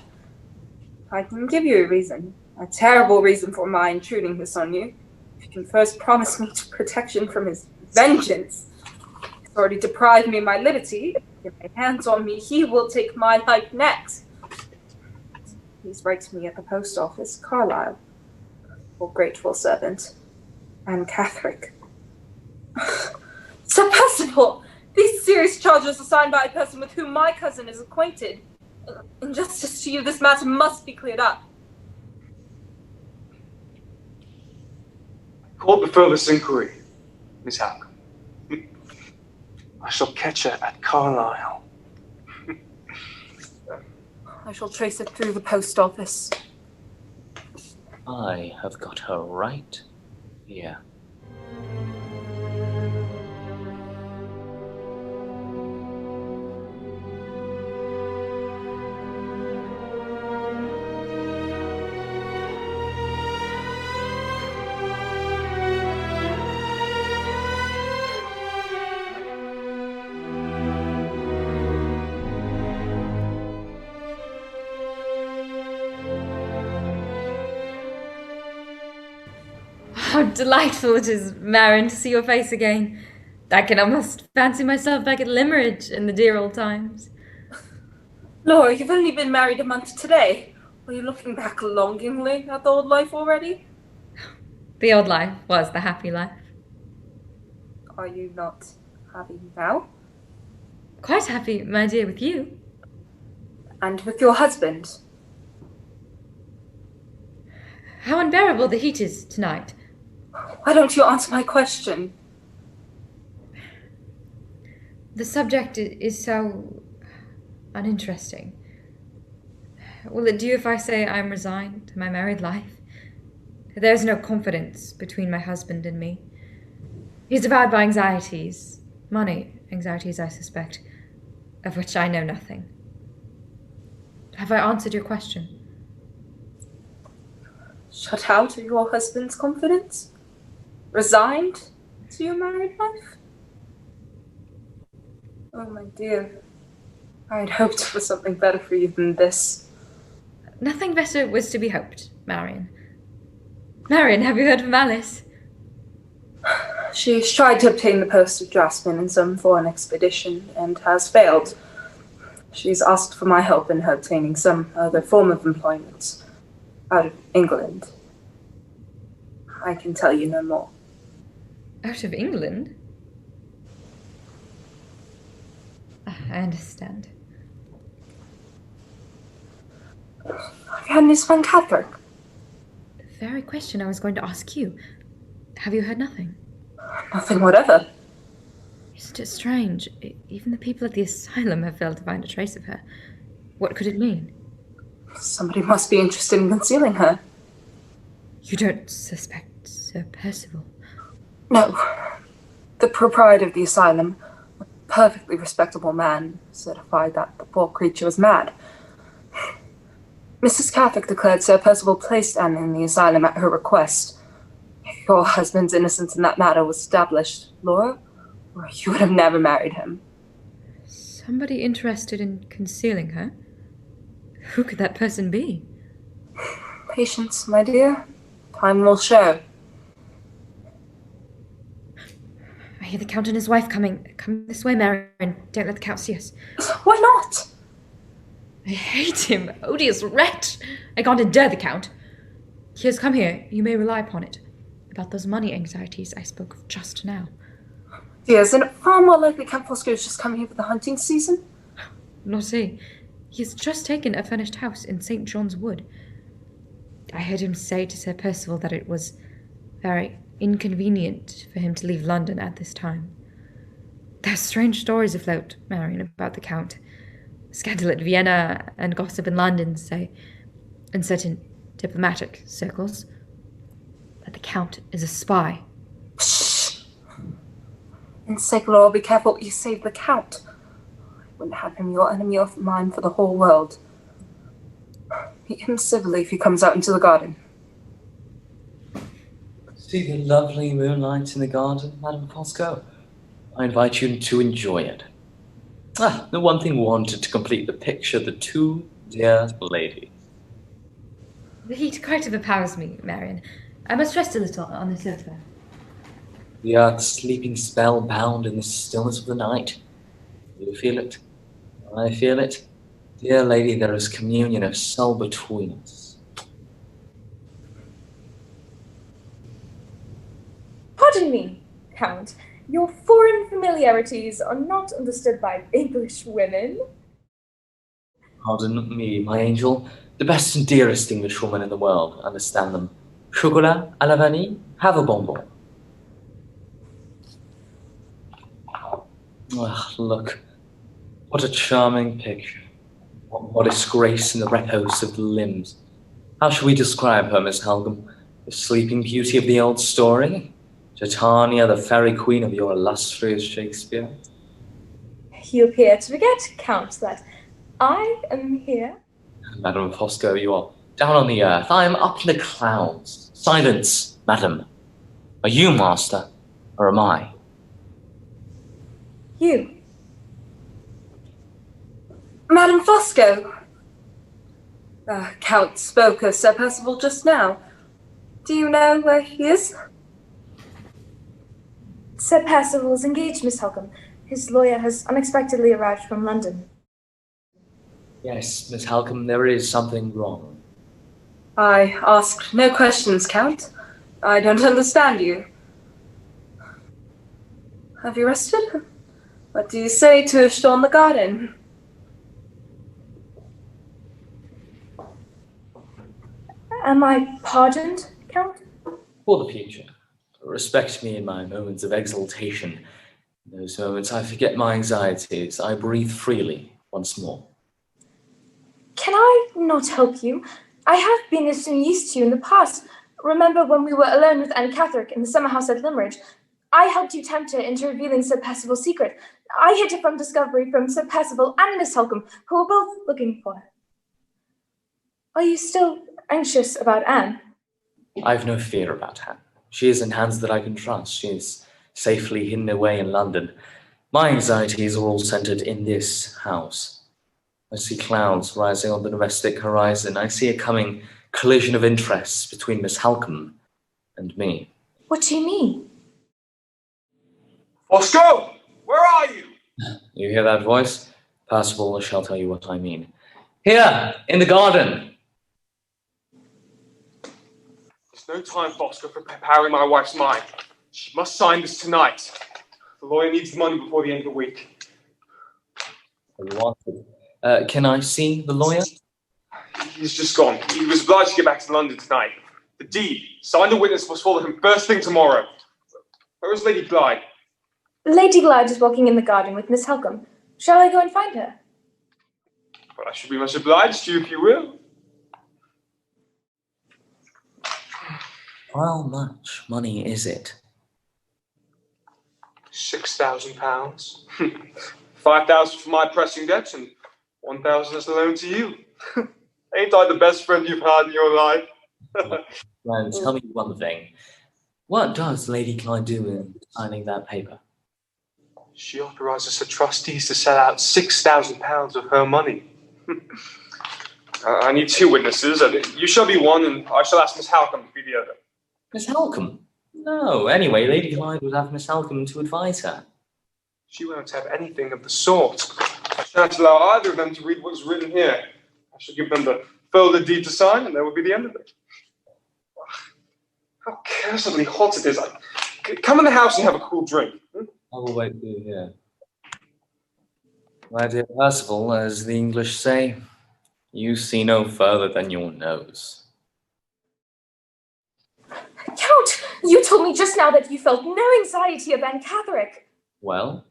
I can give you a reason, a terrible reason for my intruding this on you. If you can first promise me protection from his vengeance. He's already deprived me of my liberty. If he hands on me, he will take my life next. Please write to me at the post office, Carlisle. Your grateful servant, Anne Catherick. Sir Percival! These serious charges are signed by a person with whom my cousin is acquainted. In justice to you, this matter must be cleared up. Call the furthest inquiry, Miss Halcombe. I shall catch her at Carlisle. I shall trace it through the post office. I have got her right here. How delightful it is, Marion, to see your face again. I can almost fancy myself back at Limmeridge in the dear old times. Laura, you've only been married a month today. Are you looking back longingly at the old life already? The old life was the happy life. Are you not happy now? Quite happy, my dear, with you. And with your husband? How unbearable the heat is tonight. Why don't you answer my question? The subject is so uninteresting. Will it do if I say I'm resigned to my married life? There's no confidence between my husband and me. He's devoured by anxieties, money anxieties, I suspect, of which I know nothing. Have I answered your question? Shut out of your husband's confidence? Resigned to your married life? Oh, my dear. I had hoped for something better for you than this. Nothing better was to be hoped, Marion. Marion, have you heard from Alice? She's tried to obtain the post of draftsman in some foreign expedition and has failed. She's asked for my help in her obtaining some other form of employment out of England. I can tell you no more. Out of England? I understand. Have you had news from Catherick? The very question I was going to ask you. Have you heard nothing? Nothing whatever. Isn't it strange? Even the people at the asylum have failed to find a trace of her. What could it mean? Somebody must be interested in concealing her. You don't suspect Sir Percival? No. The proprietor of the asylum, a perfectly respectable man, certified that the poor creature was mad. Mrs. Catherick declared Sir Percival placed Anne in the asylum at her request. If your husband's innocence in that matter was established, Laura, or you would have never married him. Somebody interested in concealing her? Who could that person be? Patience, my dear. Time will show. I hear the Count and his wife coming. Come this way, Marion. Don't let the Count see us. Why not? I hate him. Odious wretch. I can't endure the Count. He has come here. You may rely upon it. About those money anxieties I spoke of just now. Dear, isn't it far more likely Count Fosco is just coming here for the hunting season? Not he. He has just taken a furnished house in St. John's Wood. I heard him say to Sir Percival that it was very inconvenient for him to leave London at this time. There are strange stories afloat, Marion, about the Count. Scandal at Vienna and gossip in London say, in certain diplomatic circles, that the Count is a spy. Shh! In sake of law, be careful you save the Count. I wouldn't have him your enemy of mine for the whole world. Meet him civilly if he comes out into the garden. See the lovely moonlight in the garden, Madame Fosco? I invite you to enjoy it. The one thing wanted to complete the picture, the two dear ladies. The heat quite overpowers me, Marion. I must rest a little on the sofa. The earth sleeping spellbound in the stillness of the night. You feel it? I feel it. Dear lady, there is communion of soul between us. Pardon me, Count. Your foreign familiarities are not understood by English women. Pardon me, my angel. The best and dearest English woman in the world. Understand them. Chocolat à la vanille, have a bonbon. Look. What a charming picture. What modest grace in the repose of the limbs. How shall we describe her, Miss Halcombe? The sleeping beauty of the old story? Titania, the fairy queen of your illustrious Shakespeare? You appear to forget, Count, that I am here. Madame Fosco, you are down on the earth. I am up in the clouds. Silence, madam. Are you master, or am I? You. Madame Fosco! Count spoke of Sir Percival just now. Do you know where he is? Sir Percival is engaged, Miss Halcombe. His lawyer has unexpectedly arrived from London. Yes, Miss Halcombe, there is something wrong. I asked no questions, Count. I don't understand you. Have you rested? What do you say to a stroll in the garden? Am I pardoned, Count? For the future, respect me in my moments of exaltation. In those moments I forget my anxieties. I breathe freely once more. Can I not help you? I have been of some use to you in the past. Remember when we were alone with Anne Catherick in the summer house at Limmeridge? I helped you tempt her into revealing Sir Percival's secret. I hid her from discovery from Sir Percival and Miss Halcombe, who were both looking for her. Are you still anxious about Anne? I've no fear about Anne. She is in hands that I can trust. She is safely hidden away in London. My anxieties are all centered in this house. I see clouds rising on the domestic horizon. I see a coming collision of interests between Miss Halcombe and me. What do you mean? Fosco, where are you? You hear that voice? Percival shall tell you what I mean. Here, in the garden. There's no time, Fosco, for preparing my wife's mind. She must sign this tonight. The lawyer needs the money before the end of the week. Can I see the lawyer? He's just gone. He was obliged to get back to London tonight. The deed, signed a witness, must follow him first thing tomorrow. Where is Lady Glyde? Lady Glyde is walking in the garden with Miss Halcombe. Shall I go and find her? Well, I should be much obliged to you if you will. How much money is it? £6,000. 5,000 for my pressing debts and 1,000 as a loan to you. Ain't I the best friend you've had in your life? Now, tell me one thing. What does Lady Glyde do in signing that paper? She authorises her trustees to sell out £6,000 of her money. I need 2 witnesses. You shall be one, and I shall ask Miss Halcombe to be the other. Miss Halcombe? No, anyway, Lady Glyde would have Miss Halcombe to advise her. She won't have anything of the sort. I shan't allow either of them to read what's written here. I shall give them the folded deed to sign, and that will be the end of it. How cursedly hot it is. Come in the house and have a cool drink. I will wait for you here. My dear Percival, as the English say, you see no further than your nose. Count, you told me just now that you felt no anxiety of Anne Catherick. Well?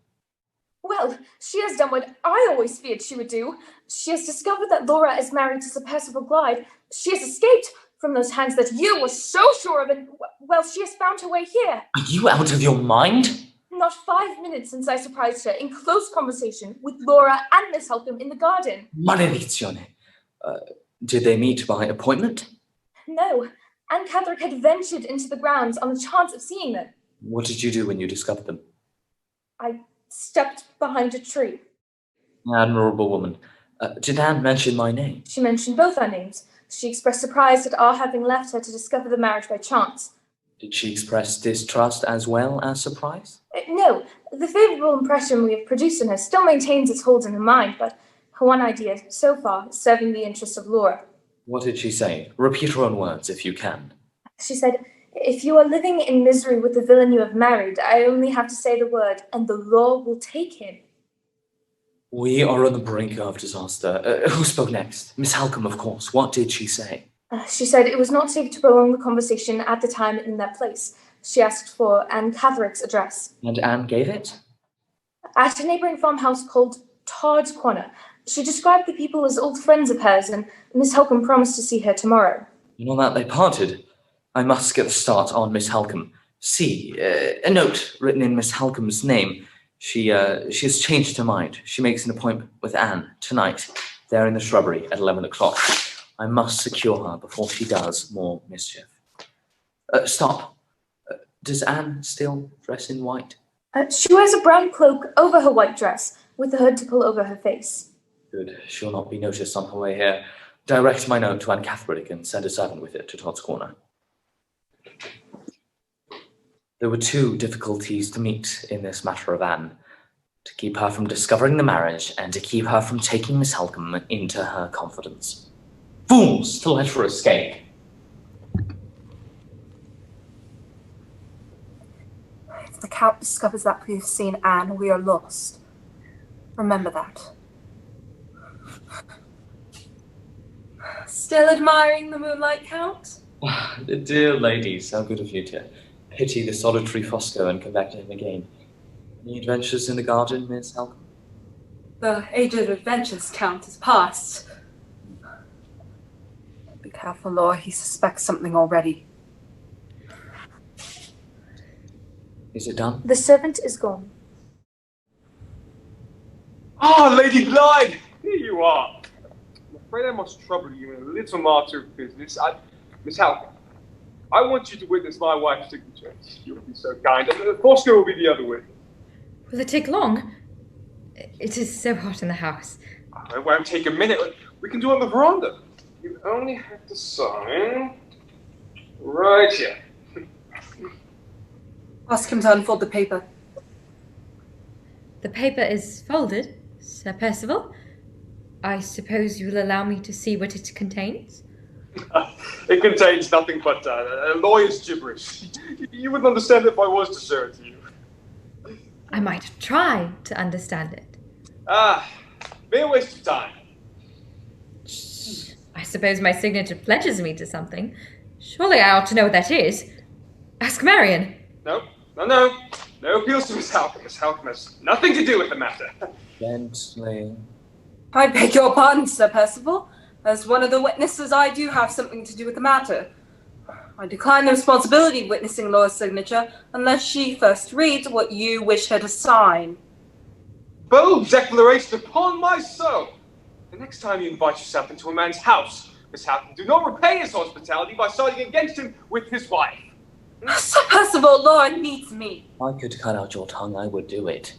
Well, she has done what I always feared she would do. She has discovered that Laura is married to Sir Percival Glyde. She has escaped from those hands that you were so sure of, and, well, she has found her way here. Are you out of your mind? Not 5 minutes since I surprised her in close conversation with Laura and Miss Halcombe in the garden. Maledizione. Did they meet by appointment? No, Anne Catherick had ventured into the grounds on the chance of seeing them. What did you do when you discovered them? I stepped behind a tree. Admirable woman. Did Anne mention my name? She mentioned both our names. She expressed surprise at our having left her to discover the marriage by chance. Did she express distrust as well as surprise? No, the favourable impression we have produced on her still maintains its hold in her mind, but her one idea, so far, is serving the interests of Laura. What did she say? Repeat her own words, if you can. She said, "If you are living in misery with the villain you have married, I only have to say the word, and the law will take him." We are on the brink of disaster. Who spoke next? Miss Halcombe, of course. What did she say? She said it was not safe to prolong the conversation at the time in that place. She asked for Anne Catherick's address. And Anne gave it? At a neighbouring farmhouse called Todd's Corner. She described the people as old friends of hers, and Miss Halcombe promised to see her tomorrow. And on that they parted. I must get the start on Miss Halcombe. See, a note written in Miss Halcombe's name. She has changed her mind. She makes an appointment with Anne tonight, there in the shrubbery at 11 o'clock. I must secure her before she does more mischief. Stop. Does Anne still dress in white? She wears a brown cloak over her white dress, with the hood to pull over her face. Good. She'll not be noticed on her way here. Direct my note to Anne Catherick and send a servant with it to Todd's Corner. There were 2 difficulties to meet in this matter of Anne. To keep her from discovering the marriage and to keep her from taking Miss Halcombe into her confidence. Fools to let her escape. If the Count discovers that we've seen Anne, we are lost. Remember that. Still admiring the moonlight, Count? The dear ladies, how good of you to pity the solitary Fosco and come back to him again. Any adventures in the garden, Miss Halcombe? The age of adventures, Count, is past. Be careful, Laura. He suspects something already. Is it done? The servant is gone. Ah, Lady Glyde! Here you are. I'm afraid I must trouble you in a little matter of business. Miss Halcombe, I want you to witness my wife's signature. You will be so kind. And Fosco will be the other witness. Will it take long? It is so hot in the house. It won't take a minute. We can do it on the veranda. You only have to sign right here. Ask him to unfold the paper. The paper is folded, Sir Percival. I suppose you will allow me to see what it contains? It contains nothing but a lawyer's gibberish. You wouldn't understand it if I was to show it to you. I might try to understand it. Mere waste of time. I suppose my signature pledges me to something. Surely I ought to know what that is. Ask Marion. No appeals to Miss Halcombe. Miss Halcombe has nothing to do with the matter. Gently. I beg your pardon, Sir Percival. As one of the witnesses, I do have something to do with the matter. I decline the responsibility of witnessing Laura's signature unless she first reads what you wish her to sign. Bold declaration upon my soul! The next time you invite yourself into a man's house, Miss Halcombe, do not repay his hospitality by siding against him with his wife. Sir Percival, Laura needs me. If I could cut out your tongue, I would do it.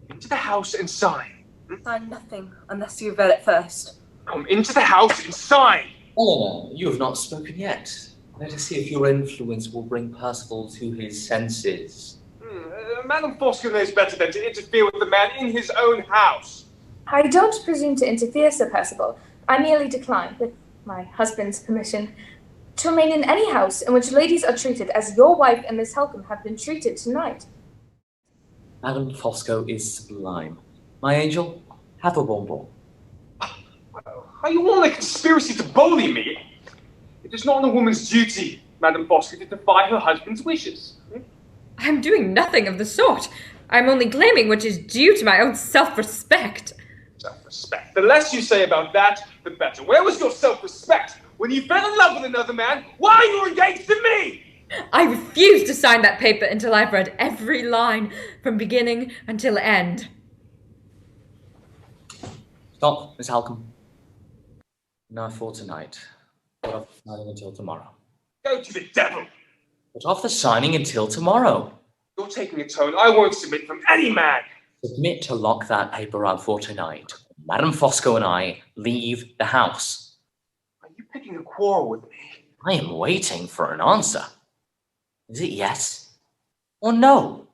Into the house and sign. Sign nothing unless you've read it first. Come into the house and sign! Eleanor, you have not spoken yet. Let us see if your influence will bring Percival to his senses. Madame Fosco knows better than to interfere with the man in his own house. I don't presume to interfere, Sir Percival. I merely decline, with my husband's permission, to remain in any house in which ladies are treated as your wife and Miss Halcombe have been treated tonight. Madame Fosco is sublime. My angel, have a bonbon. Are you on a conspiracy to bully me? It is not a woman's duty, Madame Fosco, to defy her husband's wishes. I'm doing nothing of the sort. I'm only claiming what is due to my own self-respect. Self-respect. The less you say about that, the better. Where was your self-respect when you fell in love with another man while you were engaged to me? I refuse to sign that paper until I've read every line from beginning until end. Stop, Miss Halcombe. Enough for tonight. Put off the signing until tomorrow. Go to the devil! Put off the signing until tomorrow. You're taking a tone I won't submit from any man. Submit to lock that paper up for tonight. Madame Fosco and I leave the house. Are you picking a quarrel with me? I am waiting for an answer. Is it yes or no?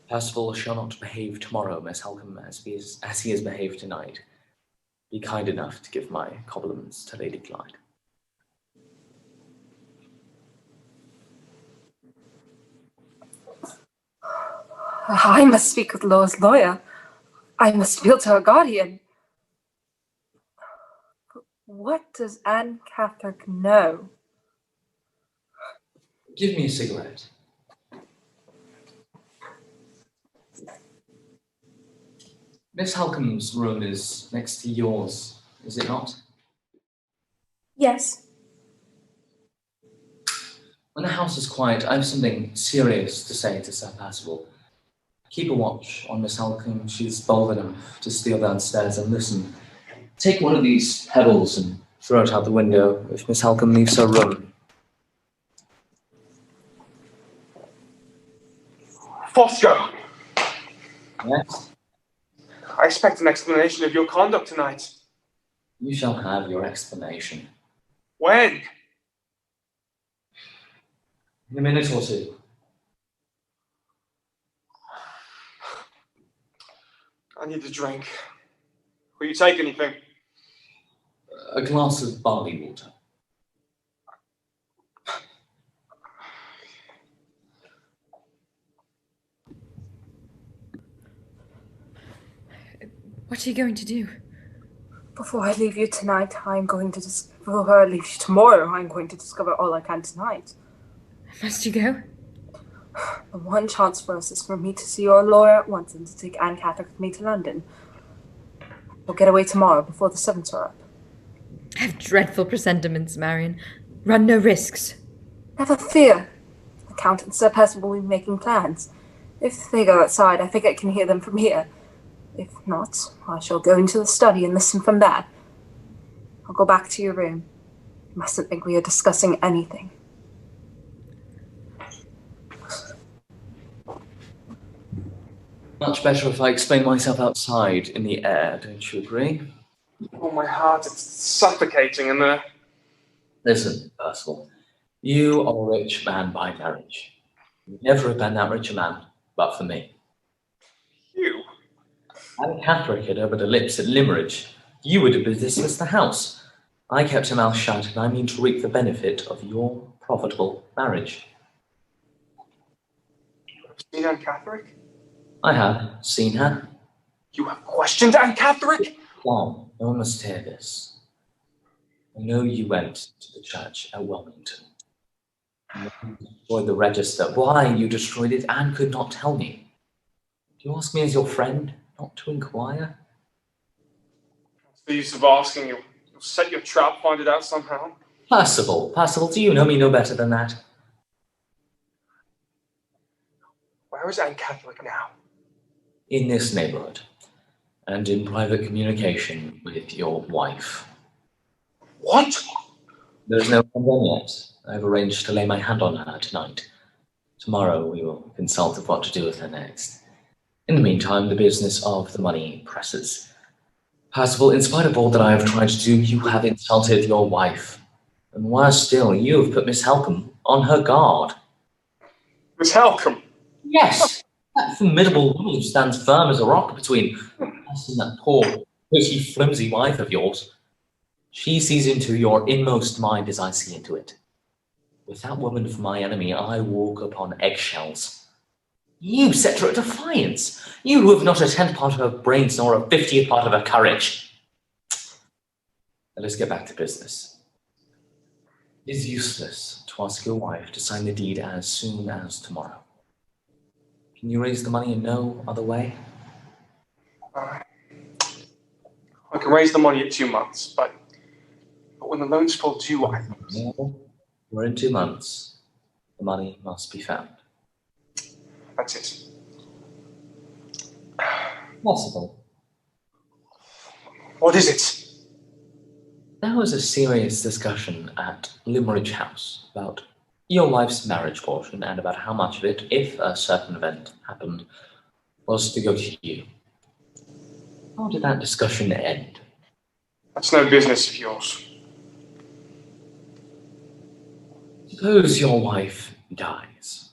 Percival shall not behave tomorrow, Miss Halcombe, as he has behaved tonight. Be kind enough to give my compliments to Lady Clyde. I must speak with Laura's lawyer. I must appeal to her guardian. But what does Anne Catherick know? Give me a cigarette. Miss Halcombe's room is next to yours, is it not? Yes. When the house is quiet, I have something serious to say to Sir Percival. Keep a watch on Miss Halcombe. She's bold enough to steal downstairs and listen. Take one of these pebbles and throw it out the window if Miss Halcombe leaves her room. Fosco! Yes? I expect an explanation of your conduct tonight. You shall have your explanation. When? In a minute or two. I need a drink. Will you take anything? A glass of barley water. What are you going to do? Before I leave you tonight, before I leave you tomorrow, I'm going to discover all I can tonight. Must you go? The one chance for us is for me to see your lawyer at once and to take Anne Catherick with me to London. We'll get away tomorrow before the servants are up. I have dreadful presentiments, Marion. Run no risks. Never fear. The Count and Sir Percival will be making plans. If they go outside, I think I can hear them from here. If not, I shall go into the study and listen from there. I'll go back to your room. You mustn't think we are discussing anything. Much better if I explain myself outside in the air, don't you agree? Oh, my heart, it's suffocating in there. Listen, Percival, you are a rich man by marriage. You'd never have been that rich a man, but for me. You? Anne Catherick had opened her lips at Limmeridge. You would have dismissed the house. I kept her mouth shut, and I mean to reap the benefit of your profitable marriage. You have seen Anne Catherick? I have seen her. You have questioned Anne Catherick? John, no one must hear this. I know you went to the church at Wilmington. You destroyed the register. Why you destroyed it, Anne could not tell me. Do you ask me as your friend, not to inquire? What's the use of asking? You'll set your trap, find it out somehow. Percival, do you know me no better than that? Where is Anne Catherick now? In this neighborhood, and in private communication with your wife. What? There's no one done yet. I've arranged to lay my hand on her tonight. Tomorrow we will consult of what to do with her next. In the meantime, the business of the money presses. Percival, in spite of all that I have tried to do, you have insulted your wife. And worse still, you have put Miss Helcom on her guard. Miss Helcom? Yes, that formidable woman who stands firm as a rock between us and that poor, pretty, flimsy wife of yours. She sees into your inmost mind as I see into it. With that woman for my enemy, I walk upon eggshells. You set her at defiance. You who have not a 10th part of her brains nor a 50th part of her courage. Let us get back to business. It is useless to ask your wife to sign the deed as soon as tomorrow. Can you raise the money in no other way? I can raise the money at 2 months, but when the loan's fall due, No, we're in 2 months. The money must be found. That's it. Possible. What is it? There was a serious discussion at Limmeridge House about your wife's marriage portion and about how much of it, if a certain event happened, was to go to you. How did that discussion end? That's no business of yours. Suppose your wife dies.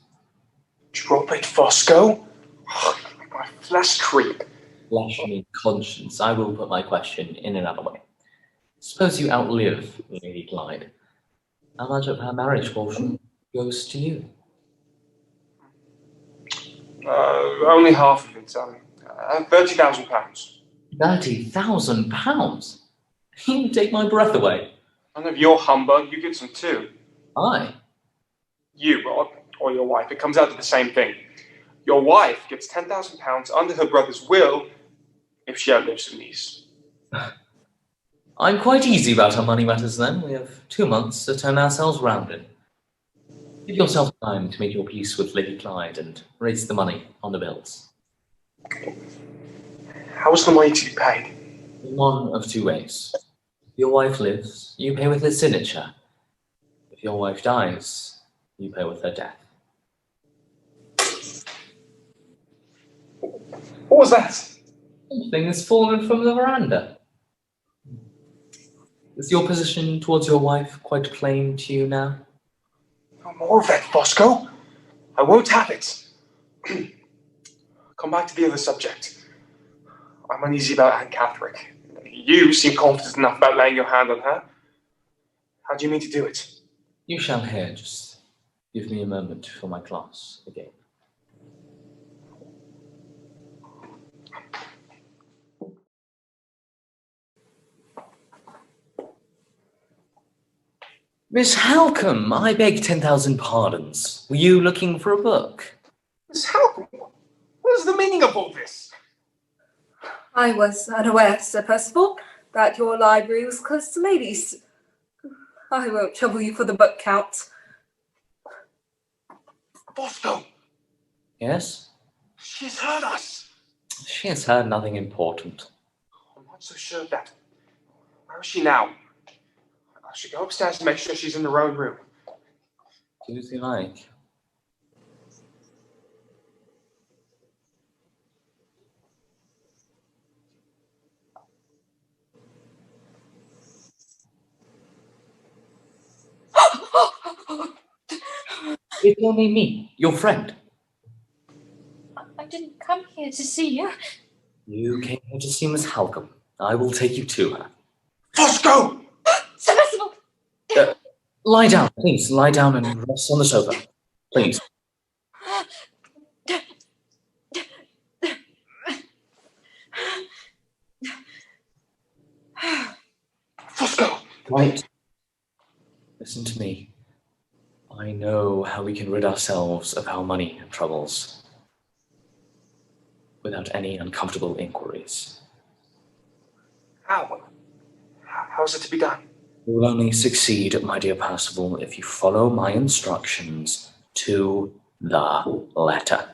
Drop it, Fosco. Oh, you make my flesh creep. Flesh me conscience. I will put my question in another way. Suppose you outlive Lady Clyde. How much of her marriage portion goes to you? Only half of it. £30,000. £30,000? You take my breath away. None of your humbug. You get some too. I? You or your wife. It comes out to the same thing. Your wife gets £10,000 under her brother's will if she outlives her niece. I'm quite easy about our money matters then. We have 2 months to turn ourselves round in. Give yourself time to make your peace with Lady Clyde and raise the money on the bills. How is the money to be paid? In one of 2 ways. If your wife lives, you pay with her signature. If your wife dies, you pay with her death. What was that? Something has fallen from the veranda. Is your position towards your wife quite plain to you now? No more of that, Fosco. I won't have it. Come back to the other subject. I'm uneasy about Anne Catherick. You seem confident enough about laying your hand on her. How do you mean to do it? You shall hear. Just give me a moment for my class again. Miss Halcombe, I beg 10,000 pardons. Were you looking for a book? Miss Halcombe, what is the meaning of all this? I was unaware, Sir Percival, that your library was close to ladies. I won't trouble you for the book count. Fosco, Yes? she's heard us. She has heard nothing important. I'm not so sure of that. Where is she now? I should go upstairs and make sure she's in her own room. Do as you like. It's only me, your friend. I didn't come here to see you. You came here to see Miss Halcombe. I will take you to her. Fosco! Sir Percival! Lie down, please. Lie down and rest on the sofa. Please. Fosco! Right. Listen to me. I know how we can rid ourselves of our money and troubles without any uncomfortable inquiries. How? How's it to be done? You will only succeed, my dear Percival, if you follow my instructions to the letter.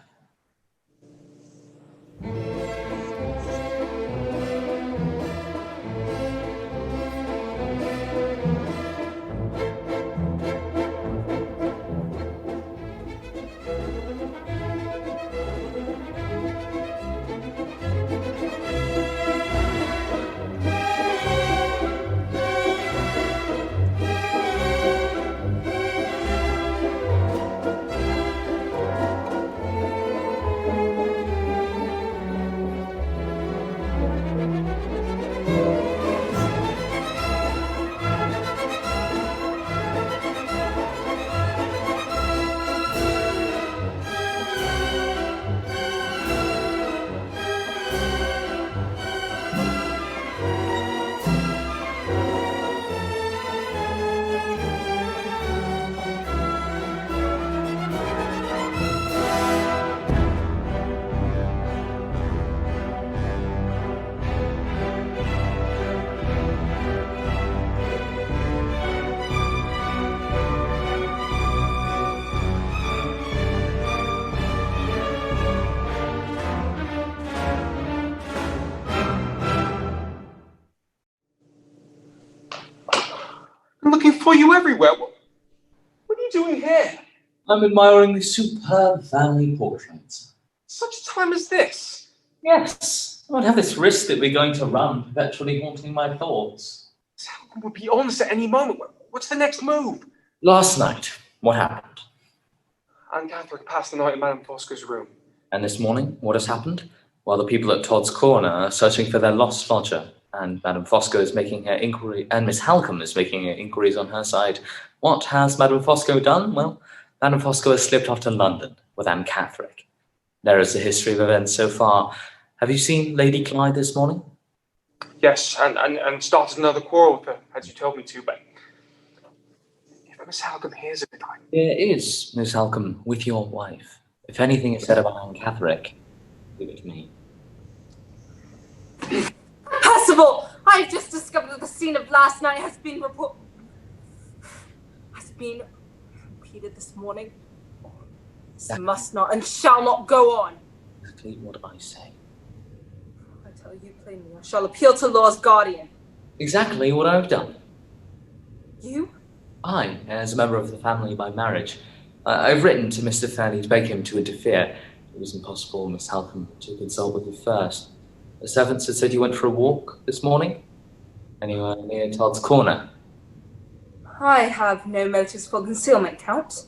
I'm looking for you everywhere. What are you doing here? I'm admiring the superb family portraits. Such a time as this? Yes, I don't have this risk that we're going to run, perpetually haunting my thoughts. Salcombe would be on us at any moment. What's the next move? Last night, what happened? Anne Catherick passed the night in Madame Fosco's room. And this morning, what has happened? While the people at Todd's Corner are searching for their lost lodger, and Madame Fosco is making her inquiry, and Miss Halcombe is making her inquiries on her side. What has Madame Fosco done? Well, Madame Fosco has slipped off to London with Anne Catherick. There is the history of events so far. Have you seen Lady Clyde this morning? Yes, and started another quarrel with her, as you told me to, but if Miss Halcombe hears of it, There is Miss Halcombe with your wife. If anything is said about Anne Catherick, leave it to me. Percival! I've just discovered that the scene of last night has been repeated this morning. This must not and shall not go on. Exactly what I say. I tell you plainly, I shall appeal to law's guardian. Exactly what I've done. You? I, as a member of the family by marriage, I've written to Mr. Fairley to beg him to interfere. It was impossible, Miss Halcombe, to consult with you first. The servants had said you went for a walk this morning? Anywhere near Todd's Corner? I have no motives for concealment, Count.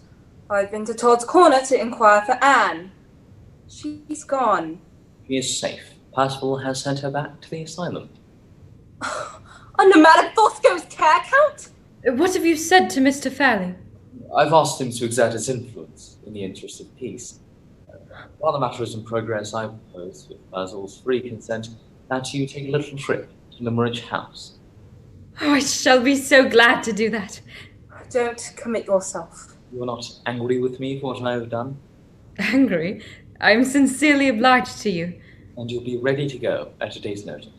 I've been to Todd's Corner to inquire for Anne. She's gone. She is safe. Percival has sent her back to the asylum. Under Madame Fosco's care, Count? What have you said to Mr. Fairley? I've asked him to exert his influence in the interest of peace. While the matter is in progress, I propose, with Basil's free consent, that you take a little trip to Limmeridge House. Oh, I shall be so glad to do that. Don't commit yourself. You are not angry with me for what I have done? Angry? I am sincerely obliged to you. And you'll be ready to go at a day's notice.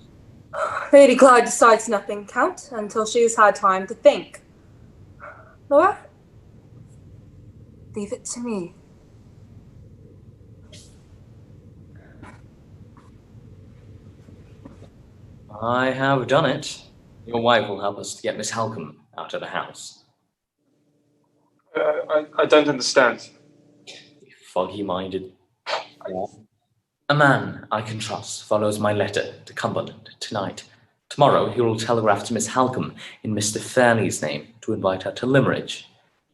Lady Clyde decides nothing, Count, until she has had time to think. Laura? Leave it to me. I have done it. Your wife will help us to get Miss Halcombe out of the house. I don't understand. Foggy-minded. A man I can trust follows my letter to Cumberland tonight. Tomorrow he will telegraph to Miss Halcombe in Mr. Fairley's name to invite her to Limmeridge,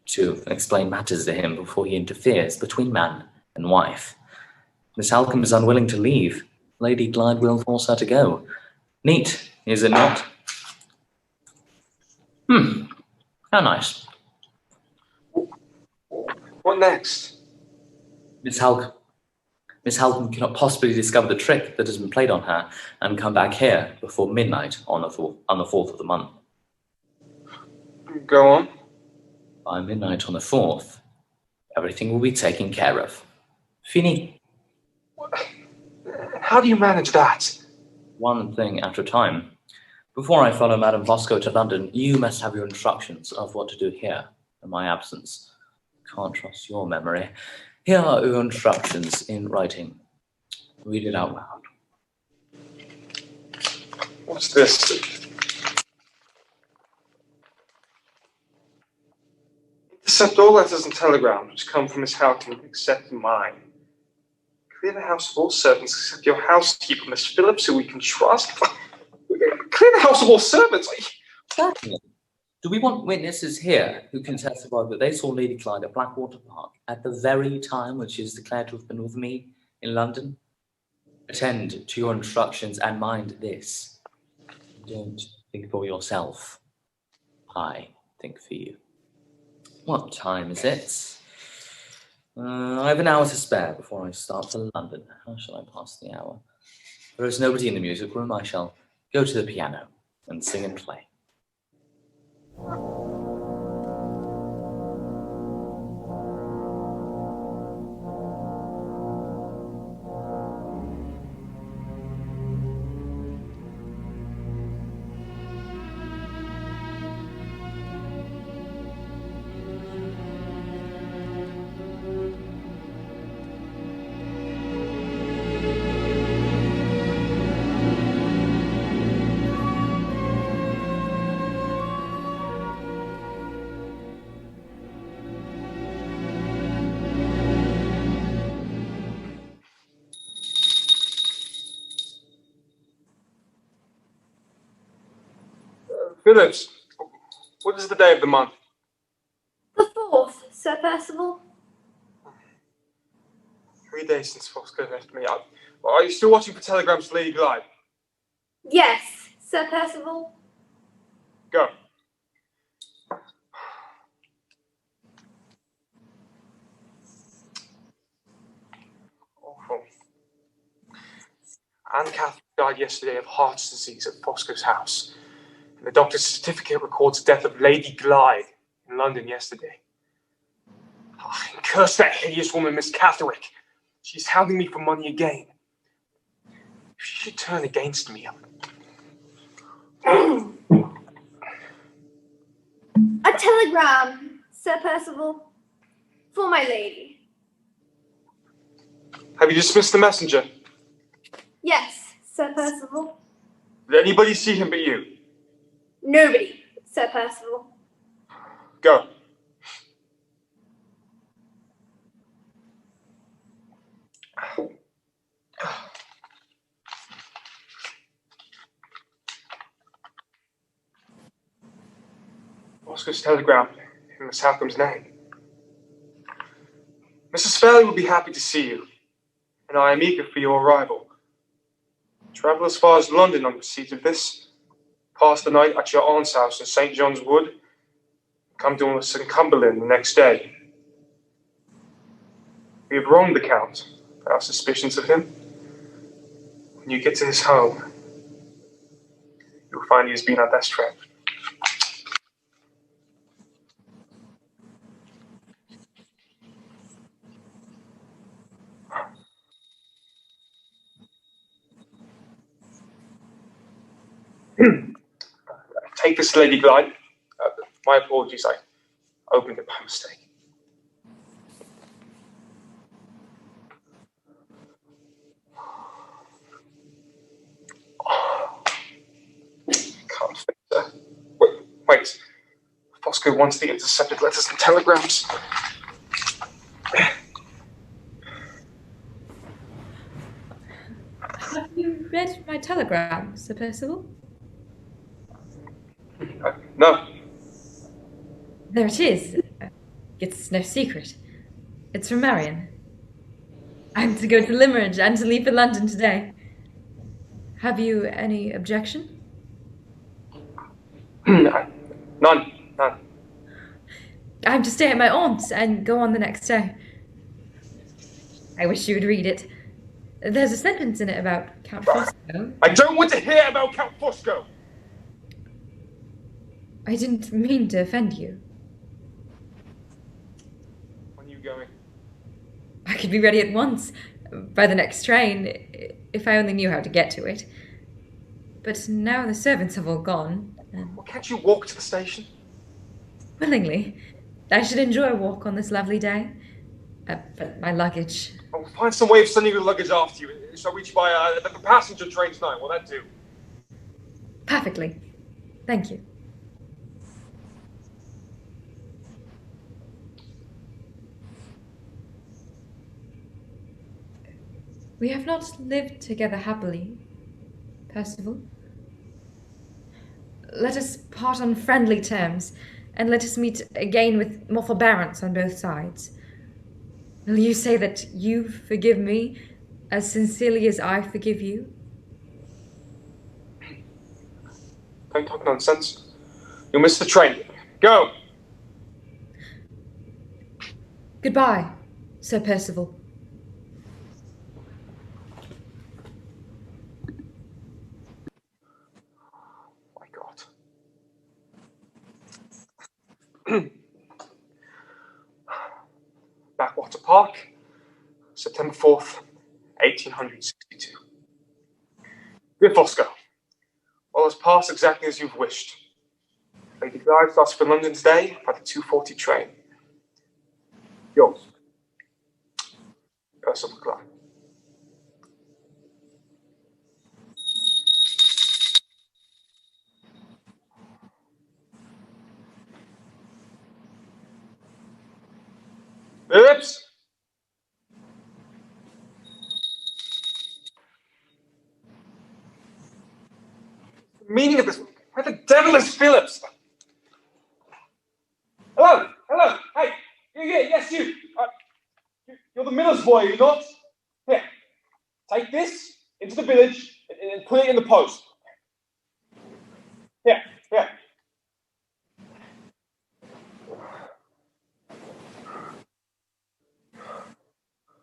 to explain matters to him before he interferes between man and wife. Miss Halcombe is unwilling to leave. Lady Glyde will force her to go. Neat, is it not? How nice. What next? Miss Halcombe cannot possibly discover the trick that has been played on her and come back here before midnight on the 4th of the month. Go on. By midnight on the 4th, everything will be taken care of. Fini. How do you manage that? One thing at a time. Before I follow Madame Fosco to London, you must have your instructions of what to do here in my absence. Can't trust your memory. Here are your instructions in writing. Read it out loud. What's this? Intercept all letters and telegrams which come from Miss Halcombe except mine. Clear the house of all servants except your housekeeper, Miss Phillips, who we can trust. Clear the house of all servants. Certainly. Do we want witnesses here who can testify that they saw Lady Glyde at Blackwater Park at the very time when she is declared to have been with me in London? Attend to your instructions and mind this. Don't think for yourself. I think for you. What time is it? I have an hour to spare before I start for London. How shall I pass the hour? There is nobody in the music room. I shall go to the piano and sing and play. Phillips, what is the day of the month? The 4th, Sir Percival. 3 days since Fosco left me. Are you still watching for telegrams to Lady Glyde? Yes, Sir Percival. Go. Awful. Anne Catherine died yesterday of heart disease at Fosco's house. And the doctor's certificate records the death of Lady Glyde in London yesterday. Oh, curse that hideous woman, Miss Catterick. She's hounding me for money again. If she should turn against me, A telegram, Sir Percival, for my lady. Have you dismissed the messenger? Yes, Sir Percival. Did anybody see him but you? Nobody, Sir Percival. Go. Fosco's telegram in Miss Halcombe's name. Mrs. Fairley will be happy to see you, and I am eager for your arrival. Travel as far as London on receipt of this. Pass the night at your aunt's house in St. John's Wood. Come to us in Cumberland the next day. We have wronged the Count. Our suspicions of him. When you get to his home, you'll find he has been our best friend. Take this, Lady Glyde. My apologies, I opened it by mistake. Wait. Fosco wants the intercepted letters and telegrams. Have you read my telegram, Sir Percival? No. There it is. It's no secret. It's from Marion. I'm to go to Limmeridge and to leave for London today. Have you any objection? None. I'm to stay at my aunt's and go on the next day. I wish you would read it. There's a sentence in it about Count Fosco. I don't want to hear about Count Fosco! I didn't mean to offend you. When are you going? I could be ready at once, by the next train, if I only knew how to get to it. But now the servants have all gone. Well, can't you walk to the station? Willingly. I should enjoy a walk on this lovely day. But my luggage. I'll find some way of sending your luggage after you. Shall reach by the passenger train tonight. Will that do? Perfectly. Thank you. We have not lived together happily, Percival. Let us part on friendly terms, and let us meet again with more forbearance on both sides. Will you say that you forgive me as sincerely as I forgive you? Don't talk nonsense. You'll miss the train. Go! Goodbye, Sir Percival. My God. Backwater Park, September 4th, 1862. Dear Fosco, all has passed exactly as you've wished. Lady Glyde starts for London today by the 2:40 train. Yours, Percival Glyde. Phillips! The meaning of this? Where the devil is Phillips? Hello! Hello! Hey! Yes, you! You're the miller's boy, are you not? Here, take this into the village and put it in the post. Here.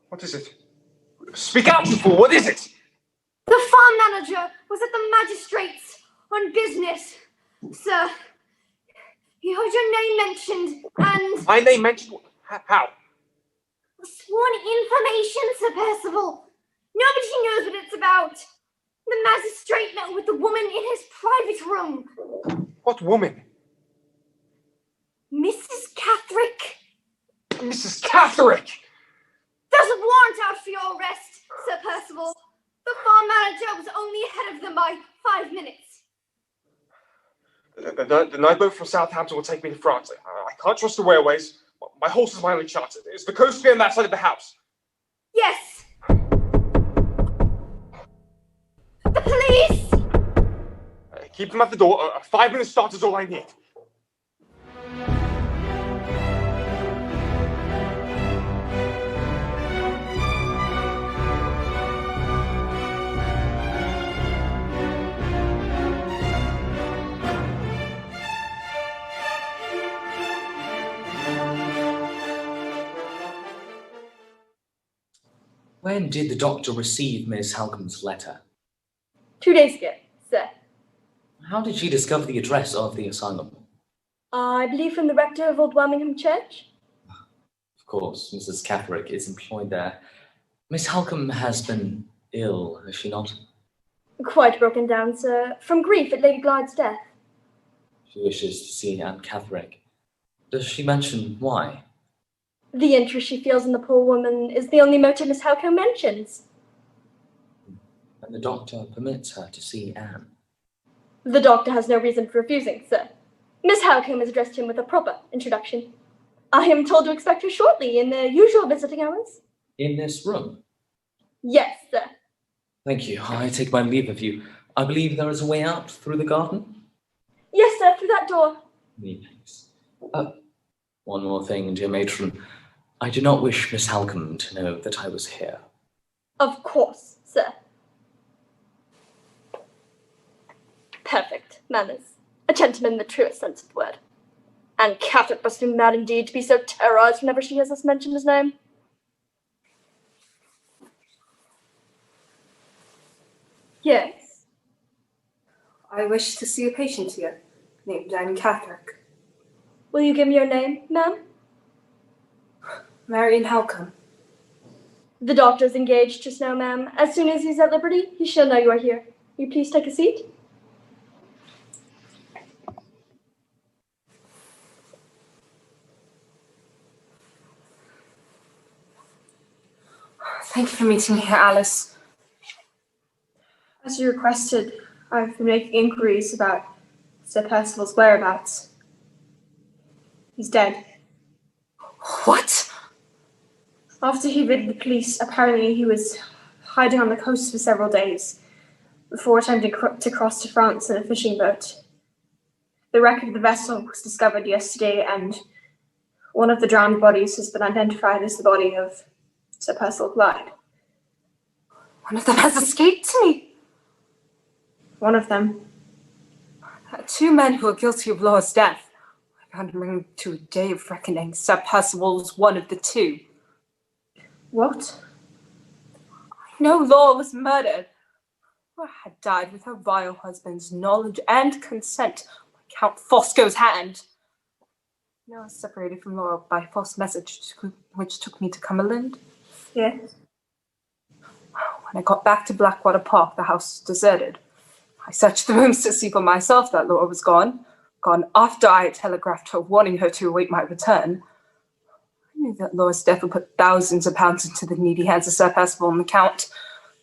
What is it? Speak out, you fool! What is it? The farm manager was at the magistrate's on business, sir. He heard your name mentioned and... My name mentioned? How? Sworn information, Sir Percival. Nobody knows what it's about. The magistrate met with the woman in his private room. What woman? Mrs. Catherick. Mrs. Catherick! There's a warrant out for your arrest, Sir Percival. The farm manager was only ahead of them by 5 minutes. The night boat from Southampton will take me to France. I can't trust the railways. My horse is my only chance. Is the coast clear on that side of the house? Yes. The police! Keep them at the door. A 5-minute start is all I need. When did the doctor receive Miss Halcombe's letter? 2 days ago, sir. How did she discover the address of the asylum? I believe from the rector of Old Birmingham Church. Of course, Mrs. Catherick is employed there. Miss Halcombe has been ill, has she not? Quite broken down, sir, from grief at Lady Glyde's death. She wishes to see Aunt Catherick. Does she mention why? The interest she feels in the poor woman is the only motive Miss Halcombe mentions. And the doctor permits her to see Anne. The doctor has no reason for refusing, sir. Miss Halcombe has addressed him with a proper introduction. I am told to expect her shortly in the usual visiting hours. In this room? Yes, sir. Thank you. I take my leave of you. I believe there is a way out through the garden? Yes, sir, through that door. Many thanks. One more thing, dear matron. I do not wish Miss Halcombe to know that I was here. Of course, sir. Perfect manners. A gentleman in the truest sense of the word. And Catherine must be mad indeed to be so terrorized whenever she hears us mention his name. Yes. I wish to see a patient here, named Anne Catherick. Will you give me your name, ma'am? Marian Halcombe. The doctor's engaged just now, ma'am. As soon as he's at liberty, he shall know you are here. Will you please take a seat? Thank you for meeting me here, Alice. As you requested, I've been making inquiries about Sir Percival's whereabouts. He's dead. What? After he evaded the police, apparently he was hiding on the coast for several days before attempting to cross to France in a fishing boat. The wreck of the vessel was discovered yesterday, and one of the drowned bodies has been identified as the body of Sir Percival Clyde. One of them has escaped me. One of them. Two men who are guilty of Laura's death. I can't bring to a day of reckoning. Sir Percival was one of the two. What? I know Laura was murdered. Laura had died with her vile husband's knowledge and consent by Count Fosco's hand. Now I was separated from Laura by a false message which took me to Cumberland. Yes. When I got back to Blackwater Park, the house was deserted. I searched the rooms to see for myself that Laura was gone after I had telegraphed her, warning her to await my return. I knew that Laura's death would put thousands of pounds into the needy hands of Sir Percival and the Count.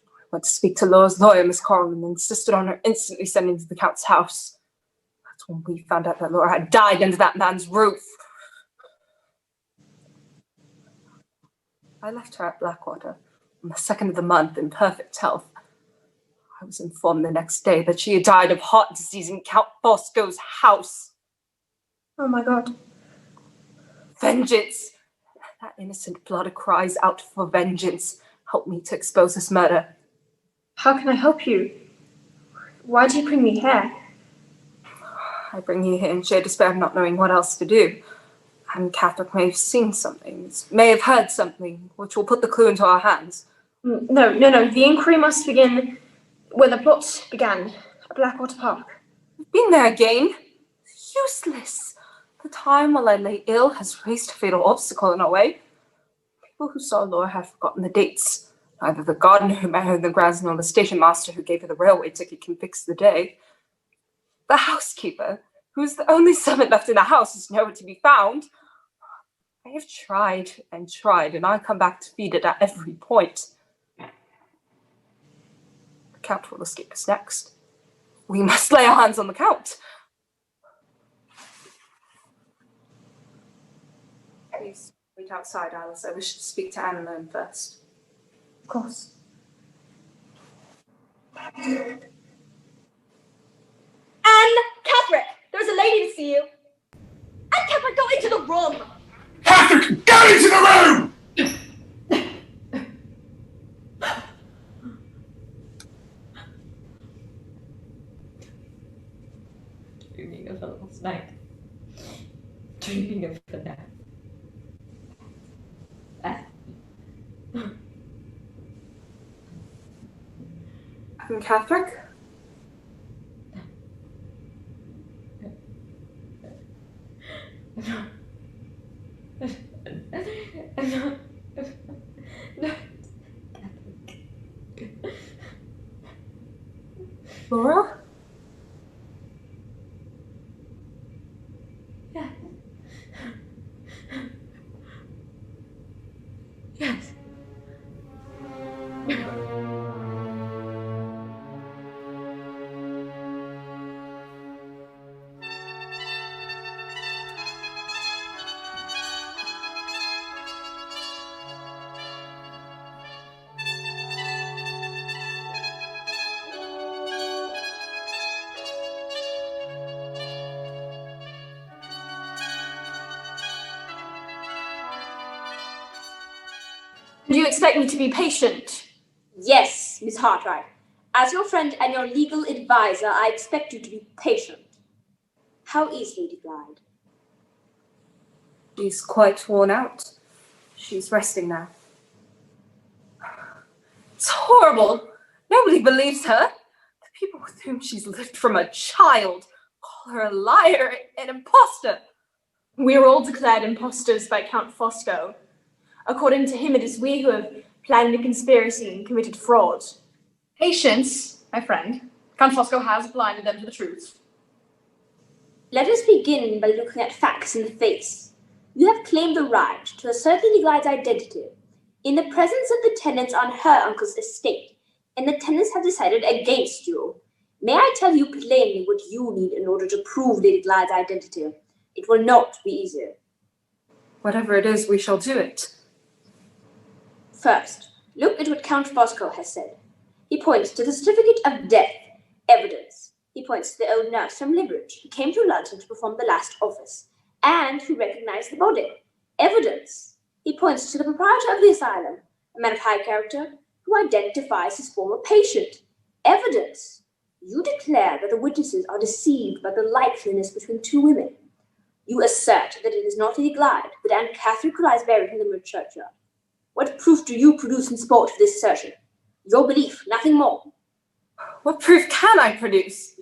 I went to speak to Laura's lawyer, Miss Corral, and insisted on her instantly sending to the Count's house. That's when we found out that Laura had died under that man's roof. I left her at Blackwater on the 2nd of the month in perfect health. I was informed the next day that she had died of heart disease in Count Fosco's house. Oh my God. Vengeance! That innocent blood cries out for vengeance. Help me to expose this murder. How can I help you? Why do you bring me here? I bring you here in sheer despair of not knowing what else to do. And Catherick may have seen something, may have heard something, which will put the clue into our hands. No. The inquiry must begin where the plot began, at Blackwater Park. We've been there again. Useless. The time while I lay ill has raised a fatal obstacle in our way. People who saw Laura have forgotten the dates. Neither the gardener who met her in the grounds nor the station master who gave her the railway ticket can fix the day. The housekeeper, who's the only servant left in the house, is nowhere to be found. I have tried, and I come back defeated at every point. The Count will escape us next. We must lay our hands on the Count. Please wait outside, Alice. I wish to speak to Anne alone first. Of course. Anne Catherick, there's a lady to see you. Anne Catherick, go into the room. Catherick, go into the room! Dreaming of her last night. Dreaming of her now. Anne Catherick? Laura? Yes. Yes. Do you expect me to be patient? Yes, Miss Hartright. As your friend and your legal advisor, I expect you to be patient. How is Lady Glyde? She's quite worn out. She's resting now. It's horrible. Nobody believes her. The people with whom she's lived from a child call her a liar, an imposter. We are all declared impostors by Count Fosco. According to him, it is we who have planned a conspiracy and committed fraud. Patience, my friend. Count Fosco has blinded them to the truth. Let us begin by looking at facts in the face. You have claimed the right to assert Lady Glyde's identity in the presence of the tenants on her uncle's estate, and the tenants have decided against you. May I tell you plainly what you need in order to prove Lady Glyde's identity? It will not be easy. Whatever it is, we shall do it. First, look at what Count Fosco has said. He points to the certificate of death, evidence. He points to the old nurse from Liverage who came to London to perform the last office, and who recognized the body, evidence. He points to the proprietor of the asylum, a man of high character, who identifies his former patient, evidence. You declare that the witnesses are deceived by the likeliness between two women. You assert that it is not Lady Glyde, but Anne Catherine who lies buried in the Liverage churchyard. What proof do you produce in support of this assertion? Your belief, nothing more. What proof can I produce?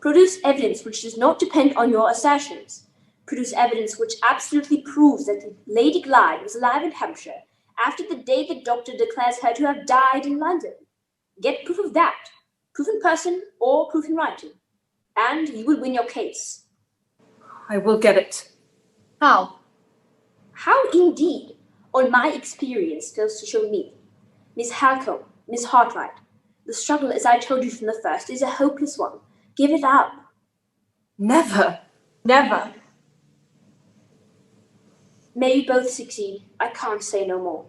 Produce evidence which does not depend on your assertions. Produce evidence which absolutely proves that Lady Glyde was alive in Hampshire after the day the doctor declares her to have died in London. Get proof of that, proof in person or proof in writing, and you will win your case. I will get it. How? How indeed? On my experience goes to show me. Miss Halcombe, Miss Hartright, the struggle, as I told you from the first, is a hopeless one. Give it up. Never. Never. May you both succeed. I can't say no more.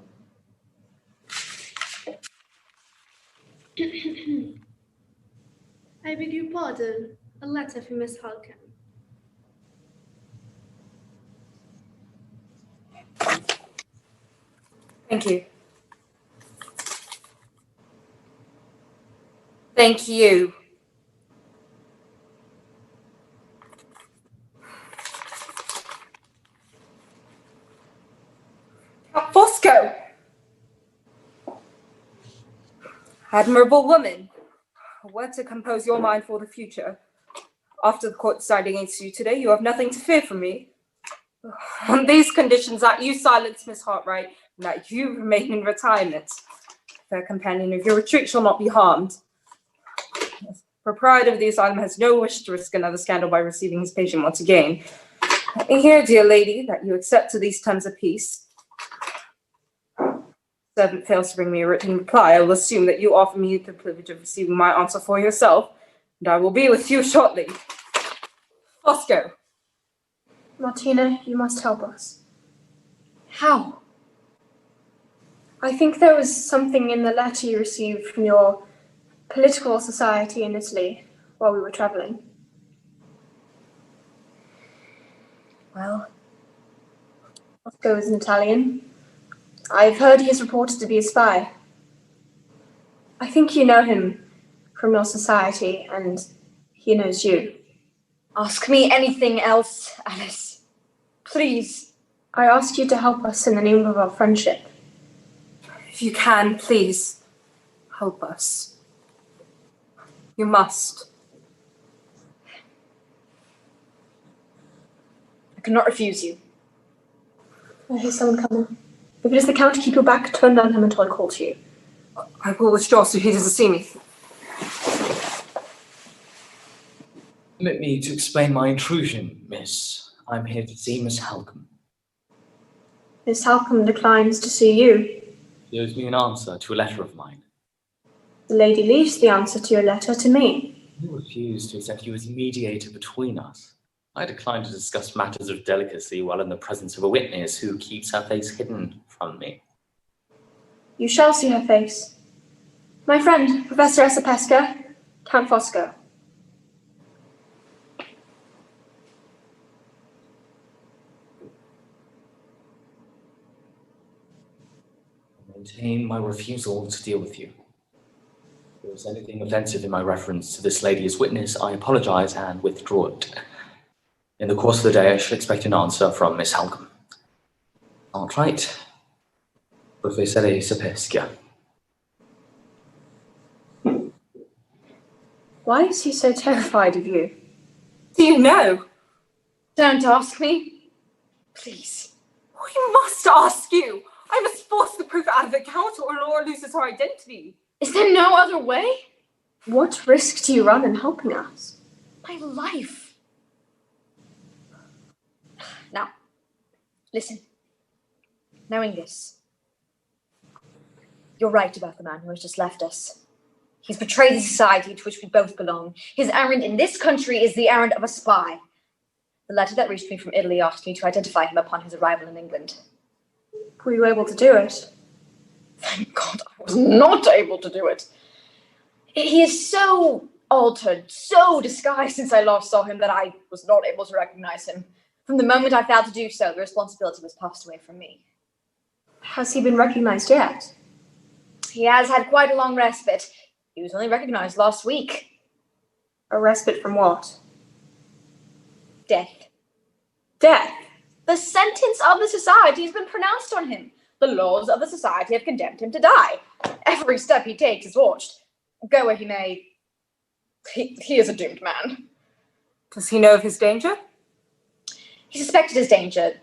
I beg your pardon. A letter for Miss Halcombe. Thank you. Thank you. Count Fosco! Admirable woman. A word to compose your mind for the future. After the court decided against you today, you have nothing to fear from me. On these conditions that you silence Miss Hartright, and that you remain in retirement. Fair companion of your retreat shall not be harmed. The proprietor of the asylum has no wish to risk another scandal by receiving his patient once again. I hear, dear lady, that you accept to these terms of peace. Servant fails to bring me a written reply. I will assume that you offer me the privilege of receiving my answer for yourself, and I will be with you shortly. Fosco. Martina, you must help us. How? I think there was something in the letter you received from your political society in Italy while we were traveling. Well, Fosco is an Italian. I've heard he is reported to be a spy. I think you know him from your society, and he knows you. Ask me anything else, Alice. Please. I ask you to help us in the name of our friendship. If you can, please, help us. You must. I cannot refuse you. I hear someone coming. If it is the Count, keep your back turned on him until I call to you. I will withdraw so he doesn't see me. Permit me to explain my intrusion, miss. I'm here to see Miss Halcombe. Miss Halcombe declines to see you. She owes me an answer to a letter of mine. The lady leaves the answer to your letter to me. You refused to accept you as mediator between us. I decline to discuss matters of delicacy while in the presence of a witness who keeps her face hidden from me. You shall see her face. My friend, Professor Esapesca, Count Fosco. contain my refusal to deal with you. If there was anything offensive in my reference to this lady as witness, I apologize and withdraw it. In the course of the day, I should expect an answer from Miss Halcombe. Outright, Professor Sapeskia. Why is he so terrified of you? Do you know? Don't ask me. Please. We must ask you. I must force the proof out of the account or Laura loses her identity. Is there no other way? What risk do you run in helping us? My life. Now, listen. Knowing this, you're right about the man who has just left us. He's betrayed the society to which we both belong. His errand in this country is the errand of a spy. The letter that reached me from Italy asked me to identify him upon his arrival in England. Were you able to do it? Thank God I was not able to do it. He is so altered, so disguised since I last saw him that I was not able to recognize him. From the moment I failed to do so, the responsibility was passed away from me. Has he been recognized yet? He has had quite a long respite. He was only recognized last week. A respite from what? Death. Death? The sentence of the society has been pronounced on him. The laws of the society have condemned him to die. Every step he takes is watched. Go where he may, he is a doomed man. Does he know of his danger? He suspected his danger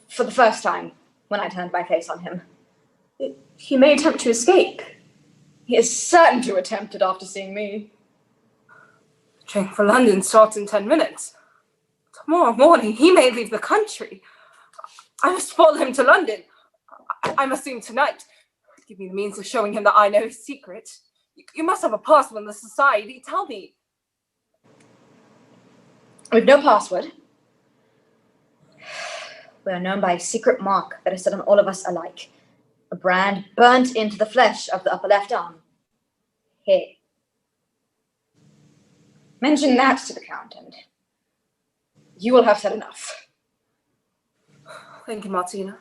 for the first time when I turned my face on him. He may attempt to escape. He is certain to attempt it after seeing me. Train for London starts in 10 minutes. Tomorrow morning, he may leave the country. I must follow him to London. I must see him tonight. Give me the means of showing him that I know his secret. You must have a password in the society. Tell me. We've no password. We are known by a secret mark that is set on all of us alike. A brand burnt into the flesh of the upper left arm. Here. Mention that to the Count, and you will have said enough. Thank you, Martina.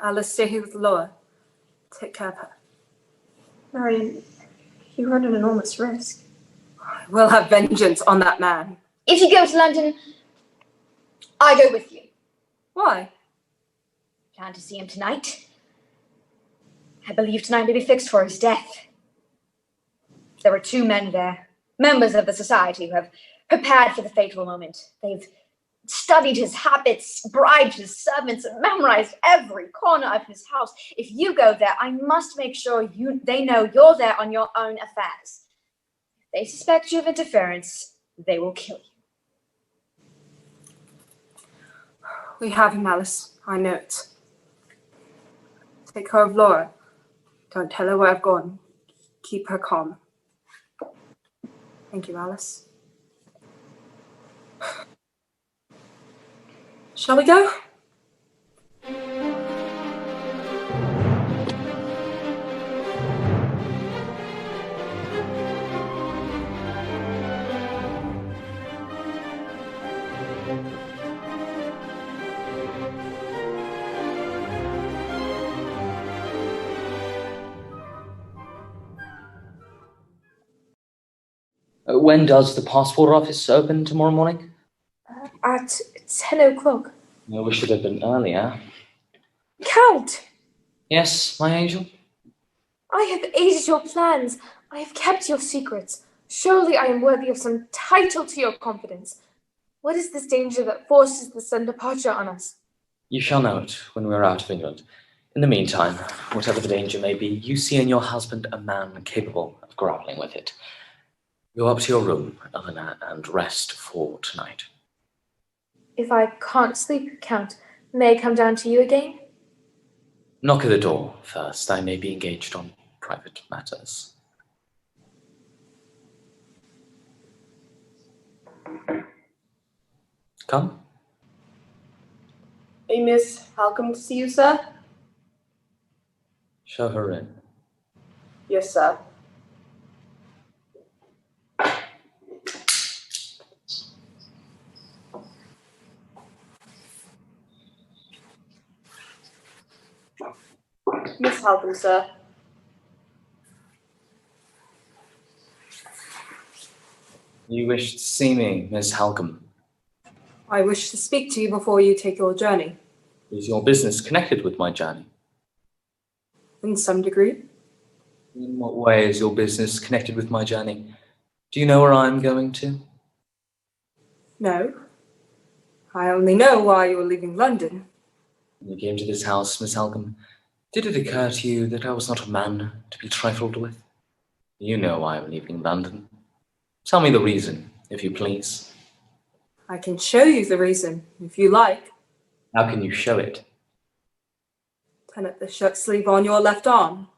Alice, stay here with Laura. Take care of her. Marion, you run an enormous risk. I will have vengeance on that man. If you go to London, I go with you. Why? Plan to see him tonight. I believe tonight may be fixed for his death. There were 2 men there, members of the society, who have prepared for the fateful moment. They've studied his habits, bribed his servants, and memorized every corner of his house. If you go there, I must make sure they know you're there on your own affairs. If they suspect you of interference, they will kill you. We have him, Alice. I know it. Take care of Laura. Don't tell her where I've gone. Keep her calm. Thank you, Alice. Shall we go? When does the passport office open tomorrow morning? At 10 o'clock. No, we should have been earlier. Count! Yes, my angel? I have aided your plans. I have kept your secrets. Surely I am worthy of some title to your confidence. What is this danger that forces the sudden departure on us? You shall know it when we are out of England. In the meantime, whatever the danger may be, you see in your husband a man capable of grappling with it. Go up to your room, Eleanor, and rest for tonight. If I can't sleep, Count, may I come down to you again? Knock at the door first. I may be engaged on private matters. Come. A Miss Halcombe to see you, sir? Show her in. Yes, sir. Miss Halcombe, sir. You wish to see me, Miss Halcombe. I wish to speak to you before you take your journey. Is your business connected with my journey? In some degree. In what way is your business connected with my journey? Do you know where I'm going to? No. I only know why you're leaving London. When you came to this house, Miss Halcombe, did it occur to you that I was not a man to be trifled with? You know why I'm leaving London. Tell me the reason, if you please. I can show you the reason, if you like. How can you show it? Turn up the shirt sleeve on your left arm.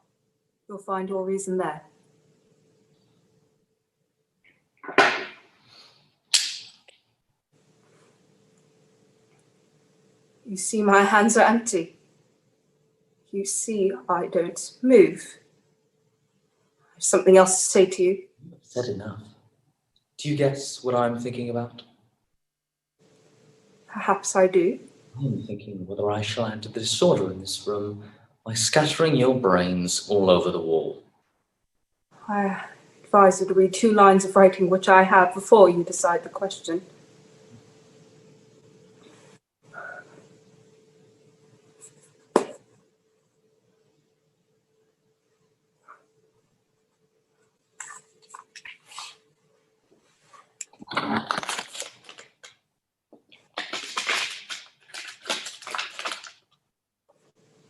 You'll find your reason there. You see my hands are empty. You see I don't move. I have something else to say to you. You've said enough. Do you guess what I'm thinking about? Perhaps I do. I'm thinking whether I shall add to the disorder in this room by scattering your brains all over the wall. I advise you to read 2 lines of writing which I have before you decide the question.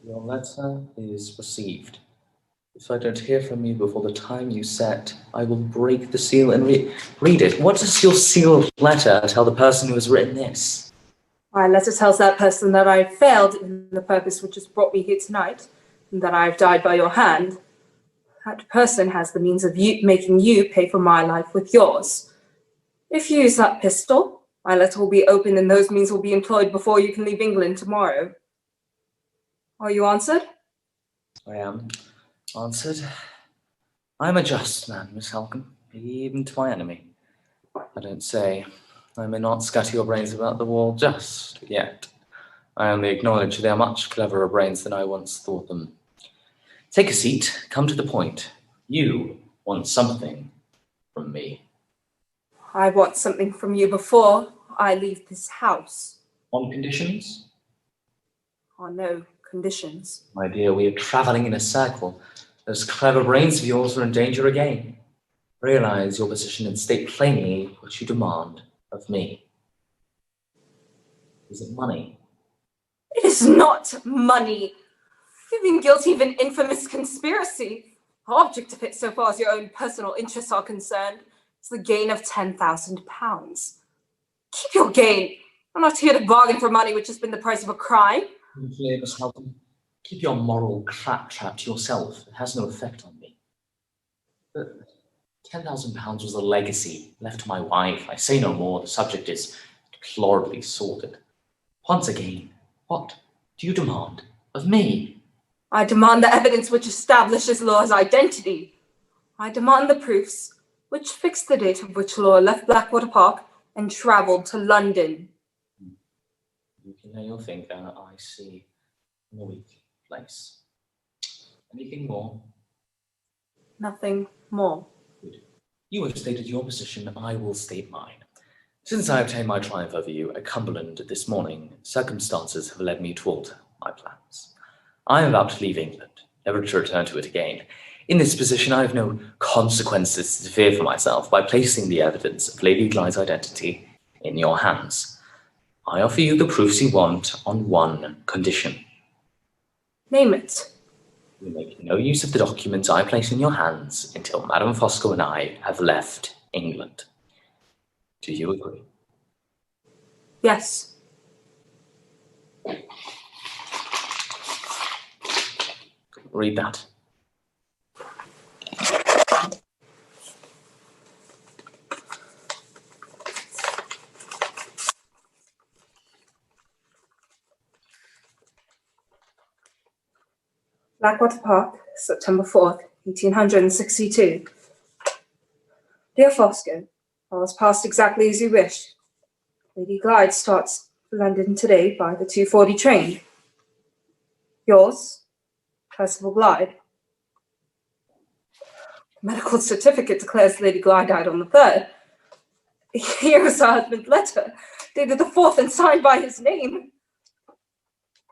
Your letter is received. If I don't hear from you before the time you set, I will break the seal and read it. What does your sealed letter tell the person who has written this? My letter tells that person that I failed in the purpose which has brought me here tonight, and that I have died by your hand. That person has the means of making you pay for my life with yours. If you use that pistol, my letter will be opened and those means will be employed before you can leave England tomorrow. Are you answered? I am answered. I am a just man, Miss Halcombe, even to my enemy. I don't say. I may not scatter your brains about the wall just yet. I only acknowledge they are much cleverer brains than I once thought them. Take a seat, come to the point. You want something from me. I want something from you before I leave this house. On conditions? On no conditions. My dear, we are travelling in a circle. Those clever brains of yours are in danger again. Realize your position and state plainly what you demand of me. Is it money? It is not money. You've been guilty of an infamous conspiracy. The object of it, so far as your own personal interests are concerned, is the gain of £10,000. Keep your gain. I'm not here to bargain for money which has been the price of a crime. Miss Halcombe, keep your moral claptrap to yourself. It has no effect on me. But £10,000 was a legacy left to my wife. I say no more. The subject is deplorably sordid. Once again, what do you demand of me? I demand the evidence which establishes Laura's identity. I demand the proofs which fix the date of which Laura left Blackwater Park and travelled to London. You can lay your finger, I see, in a weak place. Anything more? Nothing more. Good. You have stated your position, I will state mine. Since I obtained my triumph over you at Cumberland this morning, circumstances have led me to alter my plans. I am about to leave England, never to return to it again. In this position, I have no consequences to fear for myself by placing the evidence of Lady Glyde's identity in your hands. I offer you the proofs you want on one condition. Name it. You make no use of the documents I place in your hands until Madame Fosco and I have left England. Do you agree? Yes. Read that. Blackwater Park, September 4th, 1862. Dear Fosco, all has passed exactly as you wished. Lady Glyde starts for London today by the 2:40 train. Yours, Percival Glyde. The medical certificate declares Lady Glyde died on the 3rd. Here is her husband's letter, dated the 4th and signed by his name.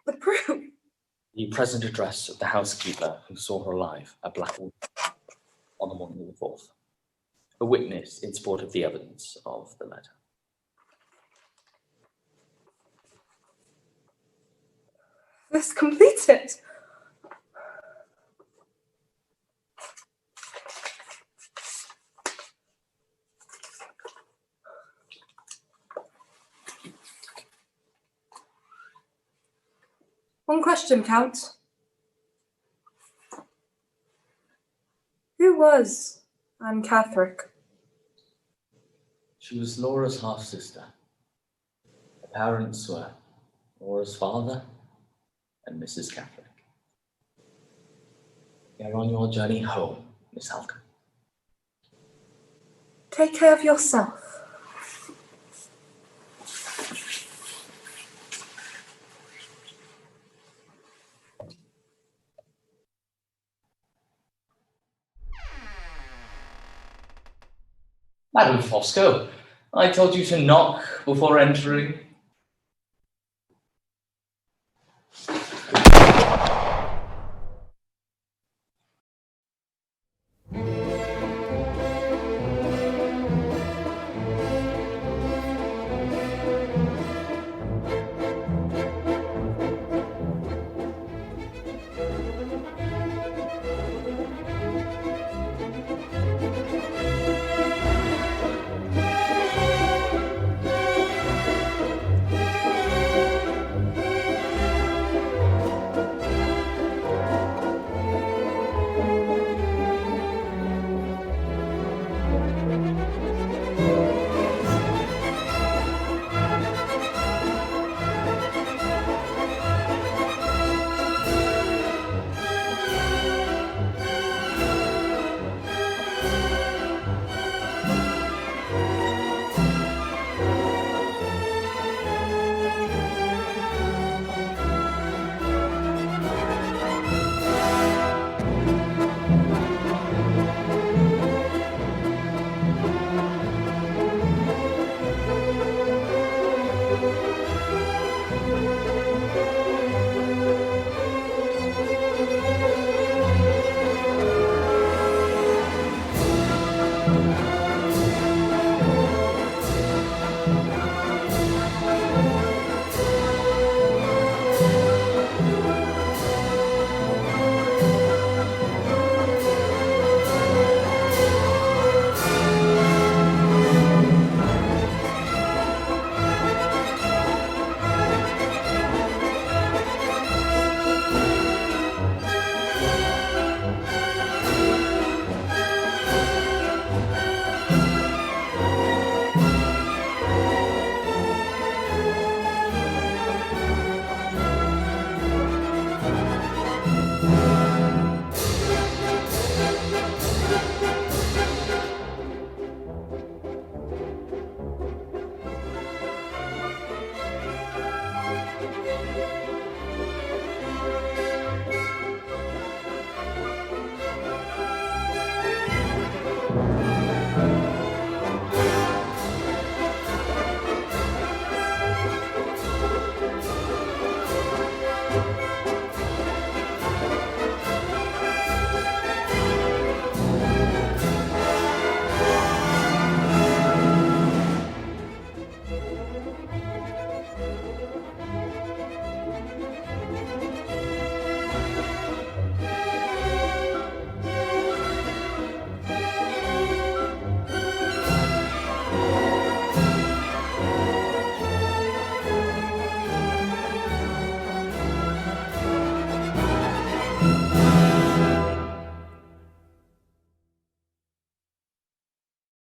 The proof. The present address of the housekeeper who saw her alive at Blackwood on the morning of the 4th. A witness in support of the evidence of the letter. This completes it. One question, Count. Who was Anne Catherick? She was Laura's half-sister. Her parents were Laura's father and Mrs. Catherick. You're on your journey home, Miss Halcombe. Take care of yourself. Madam Fosco, I told you to knock before entering.